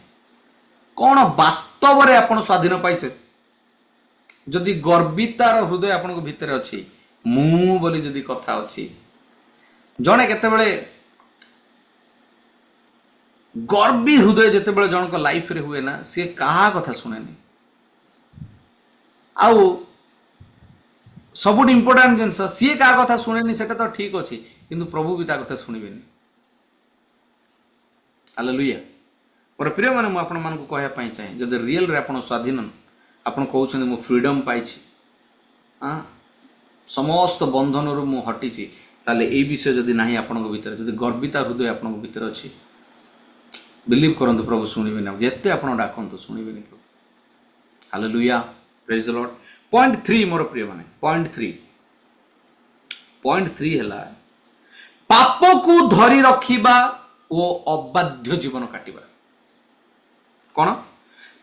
କ'ଣ ବାସ୍ତବରେ ଆପଣ ସ୍ୱାଧୀନ ପାଇଛନ୍ତି? ଯଦି ଗର୍ବିତାର ହୃଦୟ ଆପଣଙ୍କ ଭିତରେ ଅଛି, ମୁଁ ବୋଲି ଯଦି କଥା ଅଛି, ଜଣେ କେତେବେଳେ ଗର୍ବୀ ହୃଦୟ ଯେତେବେଳେ ଜଣଙ୍କ ଲାଇଫରେ ହୁଏ ନା, ସିଏ କାହା କଥା ଶୁଣେନି। ଆଉ ସବୁଠୁ ଇମ୍ପୋର୍ଟାଣ୍ଟ ଜିନିଷ, ସିଏ କାହା କଥା ଶୁଣେନି ସେଟା ତ ଠିକ ଅଛି, କିନ୍ତୁ ପ୍ରଭୁ ବି ତା କଥା ଶୁଣିବେନି। ହାଲେଲୁୟା। ମୋର ପ୍ରିୟମାନେ, ମୁଁ ଆପଣମାନଙ୍କୁ କହିବା ପାଇଁ ଚାହେଁ, ଯଦି ରିଏଲରେ ଆପଣ ସ୍ୱାଧୀନ, ଆପଣ କହୁଛନ୍ତି ମୁଁ ଫ୍ରିଡମ୍ ପାଇଛି, ସମସ୍ତ ବନ୍ଧନରୁ ମୁଁ ହଟିଛି, ତାହେଲେ ଏଇ ବିଷୟ ଯଦି ନାହିଁ ଆପଣଙ୍କ ଭିତରେ, ଯଦି ଗର୍ବିତା ହୃଦୟ ଆପଣଙ୍କ ଭିତରେ ଅଛି, ବିଲିଭ୍ କରନ୍ତୁ ପ୍ରଭୁ ଶୁଣିବେନି। ଯେତେ ଆପଣ ଡାକନ୍ତୁ ଶୁଣିବେନି ପ୍ରଭୁ। ହାଲେଲୁୟା, ପ୍ରେଜ୍ ଦ ଲର୍ଡ। ପଏଣ୍ଟ 3 ମୋର ପ୍ରିୟମାନେ, ପଏଣ୍ଟ 3 ହେଲା ପାପକୁ ଧରି ରଖିବା ଓ ଅବାଧ୍ୟ ଜୀବନ କାଟିବା। କ'ଣ?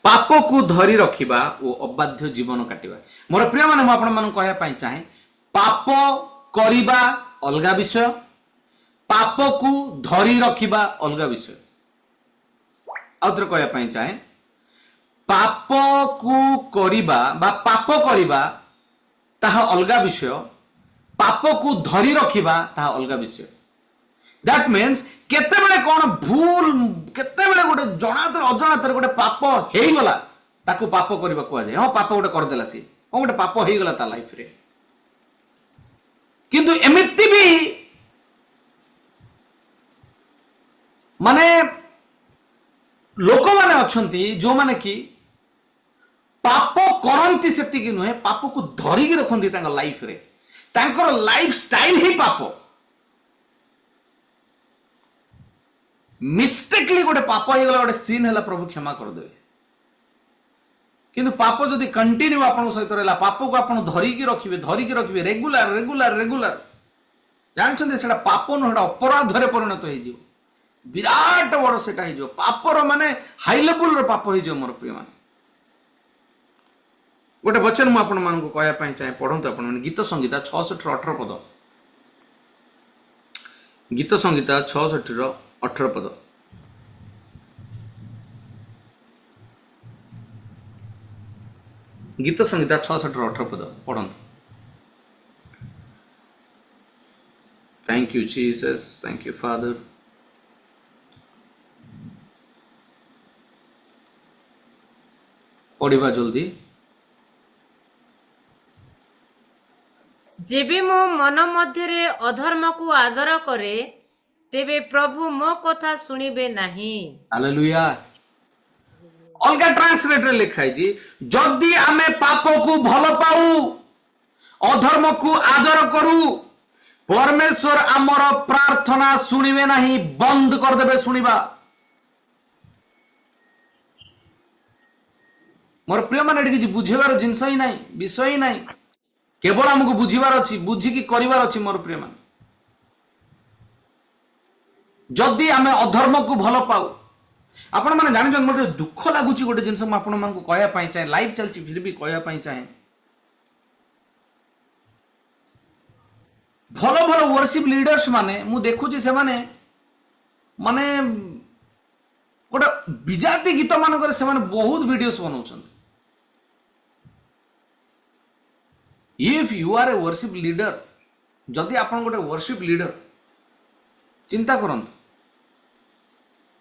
ପାପକୁ ଧରି ରଖିବା ଓ ଅବାଧ୍ୟ ଜୀବନ କାଟିବା। ମୋର ପ୍ରିୟମାନେ, ମୁଁ ଆପଣମାନଙ୍କୁ କହିବା ପାଇଁ ଚାହେଁ, ପାପ କରିବା ଅଲଗା ବିଷୟ, ପାପକୁ ଧରି ରଖିବା ଅଲଗା ବିଷୟ। ଆଉ ଥରେ କହିବା ପାଇଁ ଚାହେଁ, ପାପକୁ କରିବା ବା ପାପ କରିବା ତାହା ଅଲଗା ବିଷୟ, ପାପକୁ ଧରି ରଖିବା ତାହା ଅଲଗା ବିଷୟ। ଦ୍ୟାଟ୍ ମିନ୍ସ କେତେବେଳେ କ'ଣ ଭୁଲ, କେତେବେଳେ ଗୋଟେ ଜଣାତରେ ଅଜଣାତରେ ଗୋଟେ ପାପ ହେଇଗଲା, ତାକୁ ପାପ କରିବା କୁହାଯାଏ। ହଁ, ପାପ ଗୋଟେ କରିଦେଲା ସିଏ, ହଁ ଗୋଟେ ପାପ ହେଇଗଲା ତା ଲାଇଫରେ। କିନ୍ତୁ ଏମିତି ବି ମାନେ ଲୋକମାନେ ଅଛନ୍ତି ଯୋଉମାନେ କି ପାପ କରନ୍ତି ସେତିକି ନୁହେଁ, ପାପକୁ ଧରିକି ରଖନ୍ତି ତାଙ୍କ ଲାଇଫରେ। ତାଙ୍କର ଲାଇଫ ଷ୍ଟାଇଲ ହିଁ ପାପ। ମିଷ୍ଟେକଲି ଗୋଟେ ପାପ ହେଇଗଲା, ଗୋଟେ ସିନ୍ ହେଲା, ପ୍ରଭୁ କ୍ଷମା କରିଦେବେ। କିନ୍ତୁ ପାପ ଯଦି କଣ୍ଟିନ୍ୟୁ ଆପଣଙ୍କ ସହିତ ରହିଲା, ପାପକୁ ଆପଣ ଧରିକି ରଖିବେ ରେଗୁଲାର, ଜାଣିଛନ୍ତି ସେଟା ପାପ ନୁହେଁ, ସେଟା ଅପରାଧରେ ପରିଣତ ହେଇଯିବ। ବିରାଟ ବଡ଼ ସେଟା ହେଇଯିବ, ପାପର ମାନେ ହାଇ ଲେବୁଲର ପାପ ହେଇଯିବ। ମୋର ପ୍ରିୟମାନେ, ଗୋଟେ ବଚନ ମୁଁ ଆପଣମାନଙ୍କୁ କହିବା ପାଇଁ ଚାହେଁ, ପଢନ୍ତୁ ଆପଣମାନେ। ଗୀତ ସଂହିତା 66:18 ପଦ। ଗୀତ ସଂହିତା 66:18 ପଦ। ଗୀତ ସଂହିତା 66:18 ପଦ ପଢନ୍ତୁ। Thank you Jesus, thank you Father. ପଢିବା ଜଲ୍ଦି।
ଯେବେ ମୋ ମନ ମଧ୍ୟରେ ଅଧର୍ମକୁ ଆଦର କରେ, ତେବେ ପ୍ରଭୁ ମୋ କଥା ଶୁଣିବେ ନାହିଁ।
ହାଲେଲୁୟା। ଅଲଗା ଟ୍ରାନ୍ସଲେଟରେ ଲେଖା ହେଇଛି, ଯଦି ଆମେ ପାପକୁ ଭଲ ପାଉ, ଅଧର୍ମକୁ ଆଦର କରୁ, ପରମେଶ୍ୱର ଆମର ପ୍ରାର୍ଥନା ଶୁଣିବେ ନାହିଁ, ବନ୍ଦ କରିଦେବେ ଶୁଣିବା। ମୋର ପ୍ରିୟମାନେ, ଏଠି କିଛି ବୁଝିବାର ଜିନିଷ ହିଁ ନାହିଁ, ବିଷୟ ହିଁ ନାହିଁ, କେବଳ ଆମକୁ ବୁଝିବାର ଅଛି, ବୁଝିକି କରିବାର ଅଛି। ମୋର ପ୍ରିୟମାନେ, ଯଦି ଆମେ ଅଧର୍ମକୁ ଭଲ ପାଉ, ଆପଣ ମାନେ ଜାଣିଛନ୍ତି, ମୋତେ ଦୁଃଖ ଲାଗୁଛି ଗୋଟେ ଜିନିଷ ମୁଁ ଆପଣମାନଙ୍କୁ କହିବା ପାଇଁ ଚାହେଁ, ଲାଇଭ୍ ଚାଲିଛି ଫିର ବି କହିବା ପାଇଁ ଚାହେଁ। ଭଲ ଭଲ ୱର୍ସିପ୍ ଲିଡର୍ସ ମାନେ ମୁଁ ଦେଖୁଛି, ସେମାନେ ମାନେ ଗୋଟେ ବିଜାତି ଗୀତ ମାନଙ୍କରେ ସେମାନେ ବହୁତ ଭିଡିଓସ୍ ବନାଉଛନ୍ତି। If you are a worship leader, ଯଦି ଆପଣ ଗୋଟେ ୱର୍ସିପ୍ ଲିଡର, ଚିନ୍ତା କରନ୍ତୁ,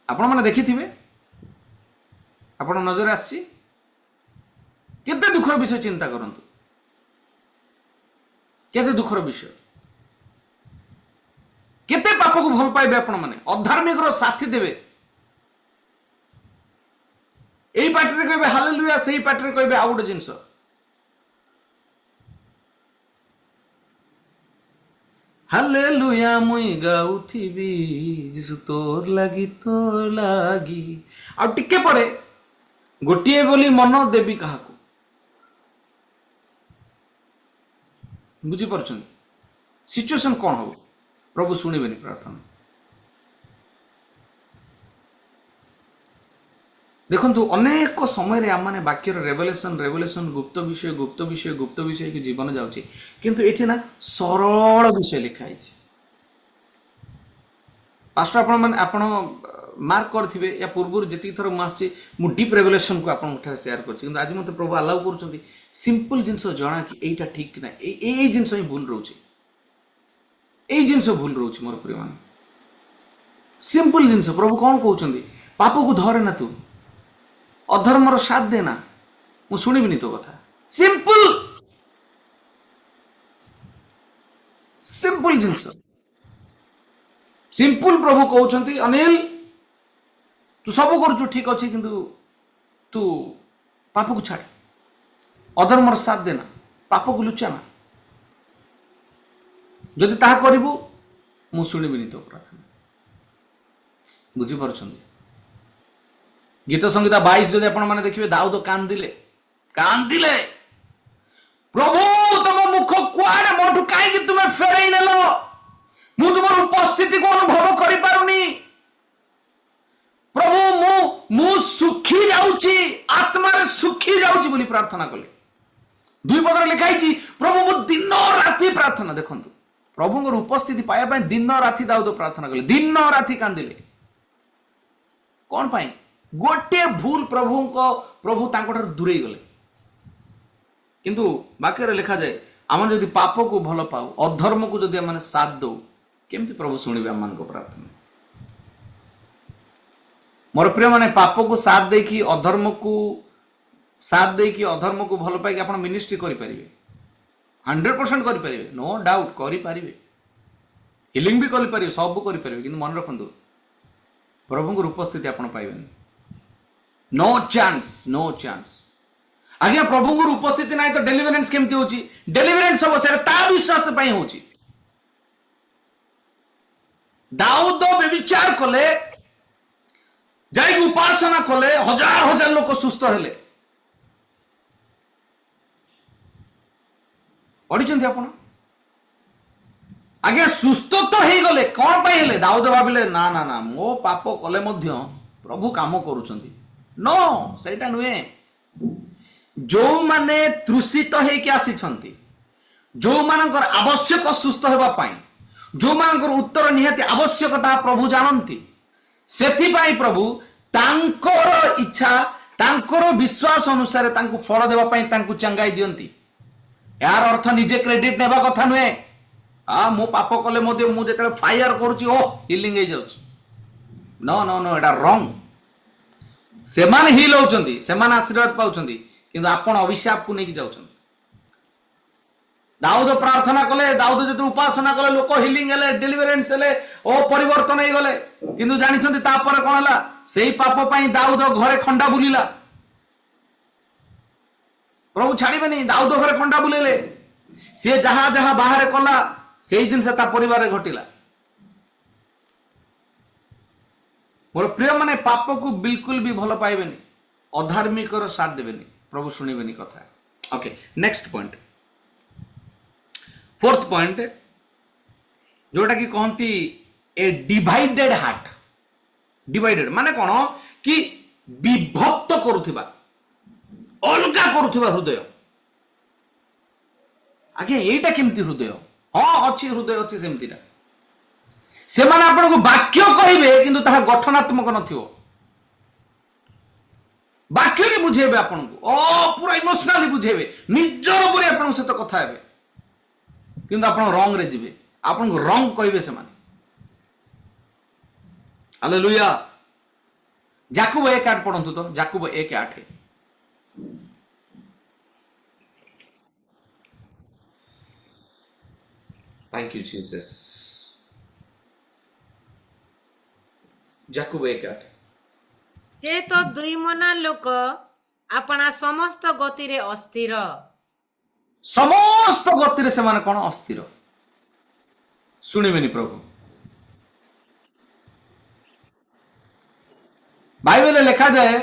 ଆପଣ ମାନେ ଦେଖିଥିବେ, ଆପଣ ନଜର ଆସିଛି, କେତେ ଦୁଃଖର ବିଷୟ ଚିନ୍ତା କରନ୍ତୁ, କେତେ ଦୁଃଖର ବିଷୟ, କେତେ ପାପକୁ ଭଲ ପାଇବେ ଆପଣ ମାନେ, ଅଧାର୍ମିକର ସାଥୀ ଦେବେ। এই ପାଟିରେ କହିବେ ହାଲେଲୁୟା, ସେଇ ପାଟିରେ କହିବେ ଆଉ ଗୋଟେ ଜିନିଷ। ହାଲେଲୁୟା ମୁଇଁ ଗାଉଥିବି ଯିଶୁ ତୋର ଲାଗି। ଆଉ ଟିକେ ପରେ ଗୋଟିଏ ବୋଲି ମନ ଦେବି କାହାକୁ। ବୁଝିପାରୁଛନ୍ତି ସିଚୁଏସନ କଣ ହବ? ପ୍ରଭୁ ଶୁଣିବେନି ପ୍ରାର୍ଥନା। ଦେଖନ୍ତୁ ଅନେକ ସମୟରେ ଆମମାନେ ବାକ୍ୟର ରେଭେଲେସନ ଗୁପ୍ତ ବିଷୟ କି ଜୀବନ ଯାଉଛି, କିନ୍ତୁ ଏଠି ନା ସରଳ ବିଷୟ ଲେଖା ହେଇଛି। ପାଷ୍ଟର ଆପଣ ମାର୍କ କରିଥିବେ, ୟା ପୂର୍ବରୁ ଯେତିକି ଥର ମୁଁ ଆସିଛି ମୁଁ ଡିପ୍ ରେଭେଲେସନକୁ ଆପଣଙ୍କ ଠାରେ ସେୟାର କରିଛି, କିନ୍ତୁ ଆଜି ମୋତେ ପ୍ରଭୁ ଆଲାଉ କରୁଛନ୍ତି ସିମ୍ପଲ ଜିନିଷ ଜଣା କି ଏଇଟା ଠିକ ନା, ଏଇ ଜିନିଷ ହିଁ ଭୁଲ ରହୁଛି, ଏଇ ଜିନିଷ ଭୁଲ ରହୁଛି ମୋର ପ୍ରିୟମାନେ। ସିମ୍ପଲ ଜିନିଷ ପ୍ରଭୁ କଣ କହୁଛନ୍ତି? ପାପକୁ ଧରେ ନା ତୁ, ଅଧର୍ମର ସାଥ ଦେନା, ମୁଁ ଶୁଣିବିନି ତୋ କଥା। ସିମ୍ପଲ ଜିନିଷ, ସିମ୍ପଲ ପ୍ରଭୁ କହୁଛନ୍ତି ଅନିଲ ତୁ ସବୁ କରୁଛୁ ଠିକ ଅଛି, କିନ୍ତୁ ତୁ ପାପକୁ ଛାଡ, ଅଧର୍ମର ସାଥ ଦେନା, ପାପକୁ ଲୁଚାନା। ଯଦି ତାହା କରିବୁ ମୁଁ ଶୁଣିବିନି ତୋ ପ୍ରାର୍ଥନା। ବୁଝିପାରୁଛନ୍ତି? ଗୀତ ସଂହିତା 22 ଯଦି ଆପଣ ମାନେ ଦେଖିବେ, ଦାଉଦ କାନ୍ଦିଲେ ପ୍ରଭୁ ତମ ମୁଖ କୁଆଡେ ମୋଠୁ କାହିଁକି ତୁମେ ଫେରେଇ ନେଲ? ମୁଁ ତୁମର ଉପସ୍ଥିତିକୁ ଅନୁଭବ କରିପାରୁନି ପ୍ରଭୁ, ମୁଁ ସୁଖୀ ଯାଉଛି, ଆତ୍ମାରେ ସୁଖୀ ଯାଉଛି ବୋଲି ପ୍ରାର୍ଥନା କଲେ। 2 ପଦରେ ଲେଖା ହେଇଛି ପ୍ରଭୁ ମୁଁ ଦିନ ରାତି ପ୍ରାର୍ଥନା। ଦେଖନ୍ତୁ ପ୍ରଭୁଙ୍କର ଉପସ୍ଥିତି ପାଇବା ପାଇଁ ଦିନ ରାତି ଦାଉଦ ପ୍ରାର୍ଥନା କଲେ, ଦିନ ରାତି କାନ୍ଦିଲେ। କଣ ପାଇଁ? ଗୋଟିଏ ଭୁଲ ପ୍ରଭୁ ତାଙ୍କଠାରୁ ଦୂରେଇ ଗଲେ। କିନ୍ତୁ ବାକ୍ୟରେ ଲେଖାଯାଏ ଆମେ ଯଦି ପାପକୁ ଭଲ ପାଉ, ଅଧର୍ମକୁ ଯଦି ଆମେ ସାଥ ଦଉ, କେମିତି ପ୍ରଭୁ ଶୁଣିବେ ଆମମାନଙ୍କ ପ୍ରାର୍ଥନା? ମୋର ପ୍ରିୟ ମାନେ, ପାପକୁ ସାଥ ଦେଇକି ଅଧର୍ମକୁ ଭଲ ପାଇକି ଆପଣ ମିନିଷ୍ଟ୍ରି କରିପାରିବେ, 100% କରିପାରିବେ, नो डाउट କରିପାରିବେ, ହିଲିଂ ବି କରିପାରିବେ, ସବୁ କରିପାରିବେ, କିନ୍ତୁ ମନେ ରଖନ୍ତୁ ପ୍ରଭୁଙ୍କର ଉପସ୍ଥିତି ଆପଣ ପାଇବେନି। No chance. आज्ञा प्रभुଙ୍କର ଉପସ୍ଥିତି ନାହିଁ ତ ଡେଲିଭରେନ୍ସ କେମିତି ହଉଛି? ଡେଲିଭରେନ୍ସ ହବ ସେଟା ତା ବିଶ୍ୱାସ ପାଇଁ ହଉଛି। ଦାଉଦ ବ୍ୟଭିଚାର କଲେ, ଯାଇକି ଉପାସନା କଲେ, ହଜାର ଲୋକ ସୁସ୍ଥ ହେଲେ। ପଢିଛନ୍ତି ଆପଣ? ଆଜ୍ଞା ସୁସ୍ଥ ତ ହେଇଗଲେ, କଣ ପାଇଁ ହେଲେ? ଦାଉଦ ଭାବିଲେ ନା ମୋ ପାପ କଲେ ମଧ୍ୟ ପ୍ରଭୁ କାମ କରୁଛନ୍ତି। नो ସେଇଟା ନୁହେଁ। ଯୋଉମାନେ ତୃଷିତ ହେଇକି ଆସିଛନ୍ତି, ଯୋଉମାନଙ୍କର ଆବଶ୍ୟକ ସୁସ୍ଥ ହେବା ପାଇଁ, ଯୋଉମାନଙ୍କର ଉତ୍ତର ନିହାତି ଆବଶ୍ୟକ ତାହା ପ୍ରଭୁ ଜାଣନ୍ତି। ସେଥିପାଇଁ ପ୍ରଭୁ ତାଙ୍କର ଇଚ୍ଛା, ତାଙ୍କର ବିଶ୍ୱାସ ଅନୁସାରେ ତାଙ୍କୁ ଫଳ ଦେବା ପାଇଁ ତାଙ୍କୁ ଚଙ୍ଗାଇ ଦିଅନ୍ତି। ଏହାର ଅର୍ଥ ନିଜେ କ୍ରେଡିଟ ନେବା କଥା ନୁହେଁ। ମୁଁ ପାପ କଲେ ମଧ୍ୟ ମୁଁ ଯେତେବେଳେ ଫାୟାର କରୁଛି ହିଲିଂ ହେଇଯାଉଛି। नो ଏଟା ରଙ୍ଗ। ସେମାନେ ହିଲ ହଉଛନ୍ତି, ସେମାନେ ଆଶୀର୍ବାଦ ପାଉଛନ୍ତି, କିନ୍ତୁ ଆପଣ ଅଭିଶାପକୁ ନେଇକି ଯାଉଛନ୍ତି। ଦାଉଦ ପ୍ରାର୍ଥନା କଲେ, ଦାଉଦ ଯେତେବେଳେ ଉପାସନା କଲେ, ଲୋକ ହିଲିଂ ହେଲେ, ଡେଲିଭରେନ୍ସ ହେଲେ, ପରିବର୍ତ୍ତନ ହେଇଗଲେ। କିନ୍ତୁ ଜାଣିଛନ୍ତି ତାପରେ କଣ ହେଲା? ସେଇ ପାପ ପାଇଁ ଦାଉଦ ଘରେ ଖଣ୍ଡା ବୁଲିଲା। ପ୍ରଭୁ ଛାଡ଼ିବେନି, ଦାଉଦ ଘରେ ଖଣ୍ଡା ବୁଲେଇଲେ। ସିଏ ଯାହା ବାହାରେ କଲା ସେଇ ଜିନିଷ ତା ପରିବାରରେ ଘଟିଲା। ମୋର ପ୍ରିୟ ମାନେ, ପାପକୁ ବିଲକୁଲ ବି ଭଲ ପାଇବେନି, ଅଧାର୍ମିକର ସାଥ ଦେବେନି, ପ୍ରଭୁ ଶୁଣିବେନି କଥା। Okay, next point, 4th point, जोटा कि कहती ए डिवाइडेड हार्ट। डिवाइडेड माने कौन कि विभक्त करुथिबा, अलगा करुथिबा हृदय। आगे एटा केमती हृदय? हाँ अच्छी हृदय अच्छी सेमतीटा। से माने आपन को वाक्य कहिबे किंतु ताहा गठनात्मक नथिवो। वाक्य के बुझेबे आपन को, पूरा इमोशनली बुझेबे, निजर परि आपन से तो कथा हेबे, किंतु आपन रंग रे जिबे, आपन को रंग कहिबे से माने। हालेलुया। याकूब 1:8 पढ़ंतु तो, Yakub 1:8। Thank you Jesus. Yakub 1:8।
ସେ ତ ଦୁଇ ମନା ଲୋକ ଆପଣା ସମସ୍ତ ଗତିରେ ଅସ୍ଥିର।
ସମସ୍ତ ଗତିରେ ସେମାନେ କଣ ଅସ୍ଥିର। ଶୁଣିବେନି ପ୍ରଭୁ। ବାଇବେଲରେ ଲେଖାଯାଏ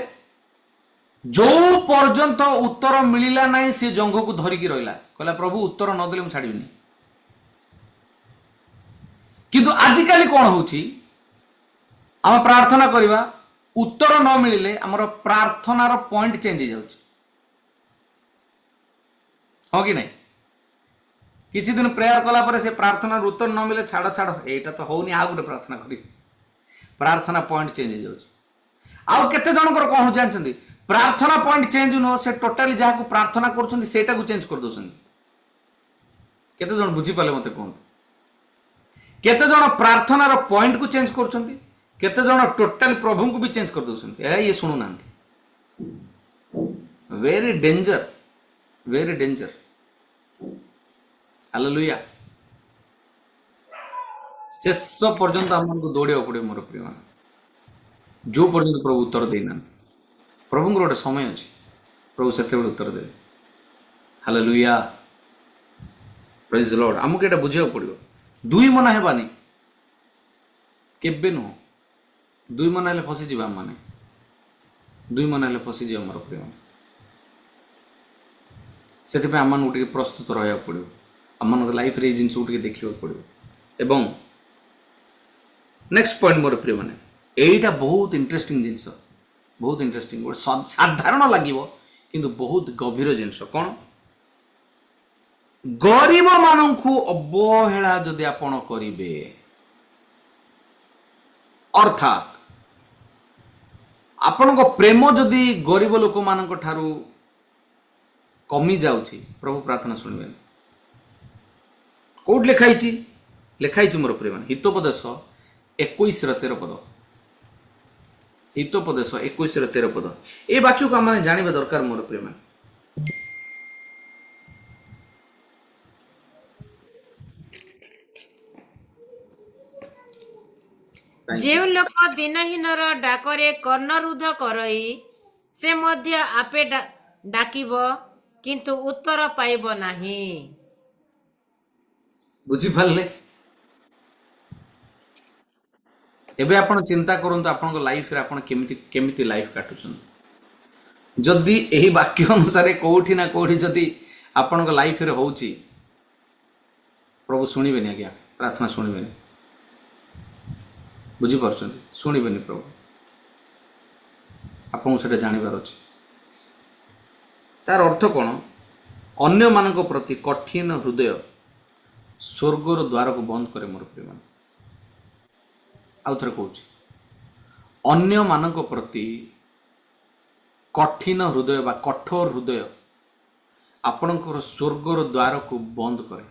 ଯୋଉ ପର୍ଯ୍ୟନ୍ତ ଉତ୍ତର ମିଳିଲା ନାହିଁ ସେ ଜଙ୍ଘକୁ ଧରିକି ରହିଲା, କହିଲା ପ୍ରଭୁ ଉତ୍ତର ନଦେଲେ ମୁଁ ଛାଡ଼ିବିନି। କିନ୍ତୁ ଆଜିକାଲି କଣ ହଉଛି, ଆମେ ପ୍ରାର୍ଥନା କରିବା, ଉତ୍ତର ନ ମିଳିଲେ ଆମର ପ୍ରାର୍ଥନାର ପଏଣ୍ଟ ଚେଞ୍ଜ ହେଇଯାଉଛି, ହଁ କି ନାହିଁ? କିଛି ଦିନ ପ୍ରେୟାର କଲା ପରେ ସେ ପ୍ରାର୍ଥନାର ଉତ୍ତର ନ ମିଳେ, ଛାଡ଼ ଏଇଟା ତ ହଉନି, ଆଉ ଗୋଟେ ପ୍ରାର୍ଥନା କରିବି। ପ୍ରାର୍ଥନା ପଏଣ୍ଟ ଚେଞ୍ଜ ହେଇଯାଉଛି। ଆଉ କେତେ ଜଣଙ୍କର କଣ ହଉଛି ଜାଣିଛନ୍ତି, ପ୍ରାର୍ଥନା ପଏଣ୍ଟ ଚେଞ୍ଜ ନୁହଁ, ସେ ଟୋଟାଲି ଯାହାକୁ ପ୍ରାର୍ଥନା କରୁଛନ୍ତି ସେଇଟାକୁ ଚେଞ୍ଜ କରିଦଉଛନ୍ତି। କେତେ ଜଣ ବୁଝିପାରିଲେ ମତେ କୁହନ୍ତୁ? କେତେ ଜଣ ପ୍ରାର୍ଥନାର ପଏଣ୍ଟକୁ ଚେଞ୍ଜ କରୁଛନ୍ତି, କେତେ ଜଣ ଟୋଟାଲି ପ୍ରଭୁଙ୍କୁ ବି ଚେଞ୍ଜ କରିଦଉଛନ୍ତି। ଇଏ ଶୁଣୁନାହାନ୍ତି। Very danger, very danger. Hallelujah. ଶେଷ ପର୍ଯ୍ୟନ୍ତ ଆମକୁ ଦୌଡ଼ିବାକୁ ପଡ଼ିବ ମୋର ପ୍ରିୟମାନେ, ଯୋଉ ପର୍ଯ୍ୟନ୍ତ ପ୍ରଭୁ ଉତ୍ତର ଦେଇନାହାନ୍ତି। ପ୍ରଭୁଙ୍କର ଗୋଟେ ସମୟ ଅଛି, ପ୍ରଭୁ ସେତେବେଳେ ଉତ୍ତର ଦେବେ। ହାଲେଲୁୟା, ପ୍ରେଜ୍ ଦ ଲର୍ଡ। ଆମକୁ ଏଇଟା ବୁଝିବାକୁ ପଡ଼ିବ। ଦୁଇ ମନା ହେବାନି, କେବେ ନୁହଁ। ଦୁଇ ମନା ହେଲେ ଫସିଯିବା, ମାନେ ଦୁଇ ମନା ହେଲେ ଫସିଯିବା ମୋର ପ୍ରିୟମାନେ। ସେଥିପାଇଁ ଆମମାନଙ୍କୁ ଟିକେ ପ୍ରସ୍ତୁତ ରହିବାକୁ ପଡ଼ିବ। ଆମମାନଙ୍କ ଲାଇଫରେ ଏଇ ଜିନିଷକୁ ଟିକେ ଦେଖିବାକୁ ପଡ଼ିବ। ଏବଂ ନେକ୍ସଟ ପଏଣ୍ଟ ମୋର ପ୍ରିୟମାନେ, ଏଇଟା ବହୁତ ଇଣ୍ଟରେଷ୍ଟିଂ ଜିନିଷ, ବହୁତ ଇଣ୍ଟରେଷ୍ଟିଂ, ଗୋଟେ ସାଧାରଣ ଲାଗିବ କିନ୍ତୁ ବହୁତ ଗଭୀର ଜିନିଷ। କ'ଣ? ଗରିବ ମାନଙ୍କୁ ଅବହେଳା ଯଦି ଆପଣ କରିବେ, ଅର୍ଥାତ୍ ଆପଣଙ୍କ ପ୍ରେମ ଯଦି ଗରିବ ଲୋକମାନଙ୍କ ଠାରୁ କମି ଯାଉଛି, ପ୍ରଭୁ ପ୍ରାର୍ଥନା ଶୁଣିବେନି। କୋଉଠି ଲେଖା ହେଇଛି? ଲେଖା ହେଇଛି ମୋର ପ୍ରିୟମାନେ, ହିତୋପଦେଶ 21:13 ପଦ। ହିତୋପଦେଶ 21:13 ପଦ। ଏ ବାକ୍ୟକୁ ଆମେ ଜାଣିବା ଦରକାର ମୋର ପ୍ରିୟମାନେ।
ଯେଉଁ ଲୋକ ଦିନହୀନର ଡାକରେ କର୍ଣ୍ଣରୁଦ୍ଧ କରଇ, ସେ ମଧ୍ୟ ଆପେ ଡାକିବ କିନ୍ତୁ ଉତ୍ତର ପାଇବ ନାହିଁ।
ବୁଝିପାରିଲେ? ଏବେ ଆପଣ ଚିନ୍ତା କରନ୍ତୁ ଆପଣଙ୍କ ଲାଇଫରେ ଆପଣ କେମିତି ଲାଇଫ କାଟୁଛନ୍ତି। ଯଦି ଏହି ବାକ୍ୟ ଅନୁସାରେ କୋଉଠି ନା କୋଉଠି ଯଦି ଆପଣଙ୍କ ଲାଇଫରେ ହଉଛି, ପ୍ରଭୁ ଶୁଣିବେନି ଆଜ୍ଞା, ପ୍ରାର୍ଥନା ଶୁଣିବେନି। ବୁଝିପାରୁଛନ୍ତି? ଶୁଣିବେନି ପ୍ରଭୁ। ଆପଣଙ୍କୁ ସେଟା ଜାଣିବାର ଅଛି। ତାର ଅର୍ଥ କ'ଣ? ଅନ୍ୟମାନଙ୍କ ପ୍ରତି କଠିନ ହୃଦୟ ସ୍ୱର୍ଗର ଦ୍ୱାରକୁ ବନ୍ଦ କରେ ମୋର ପ୍ରିୟମାନେ। ଆଉ ଥରେ କହୁଛି, ଅନ୍ୟମାନଙ୍କ ପ୍ରତି କଠିନ ହୃଦୟ ବା କଠୋର ହୃଦୟ ଆପଣଙ୍କର ସ୍ୱର୍ଗର ଦ୍ୱାରକୁ ବନ୍ଦ କରେ।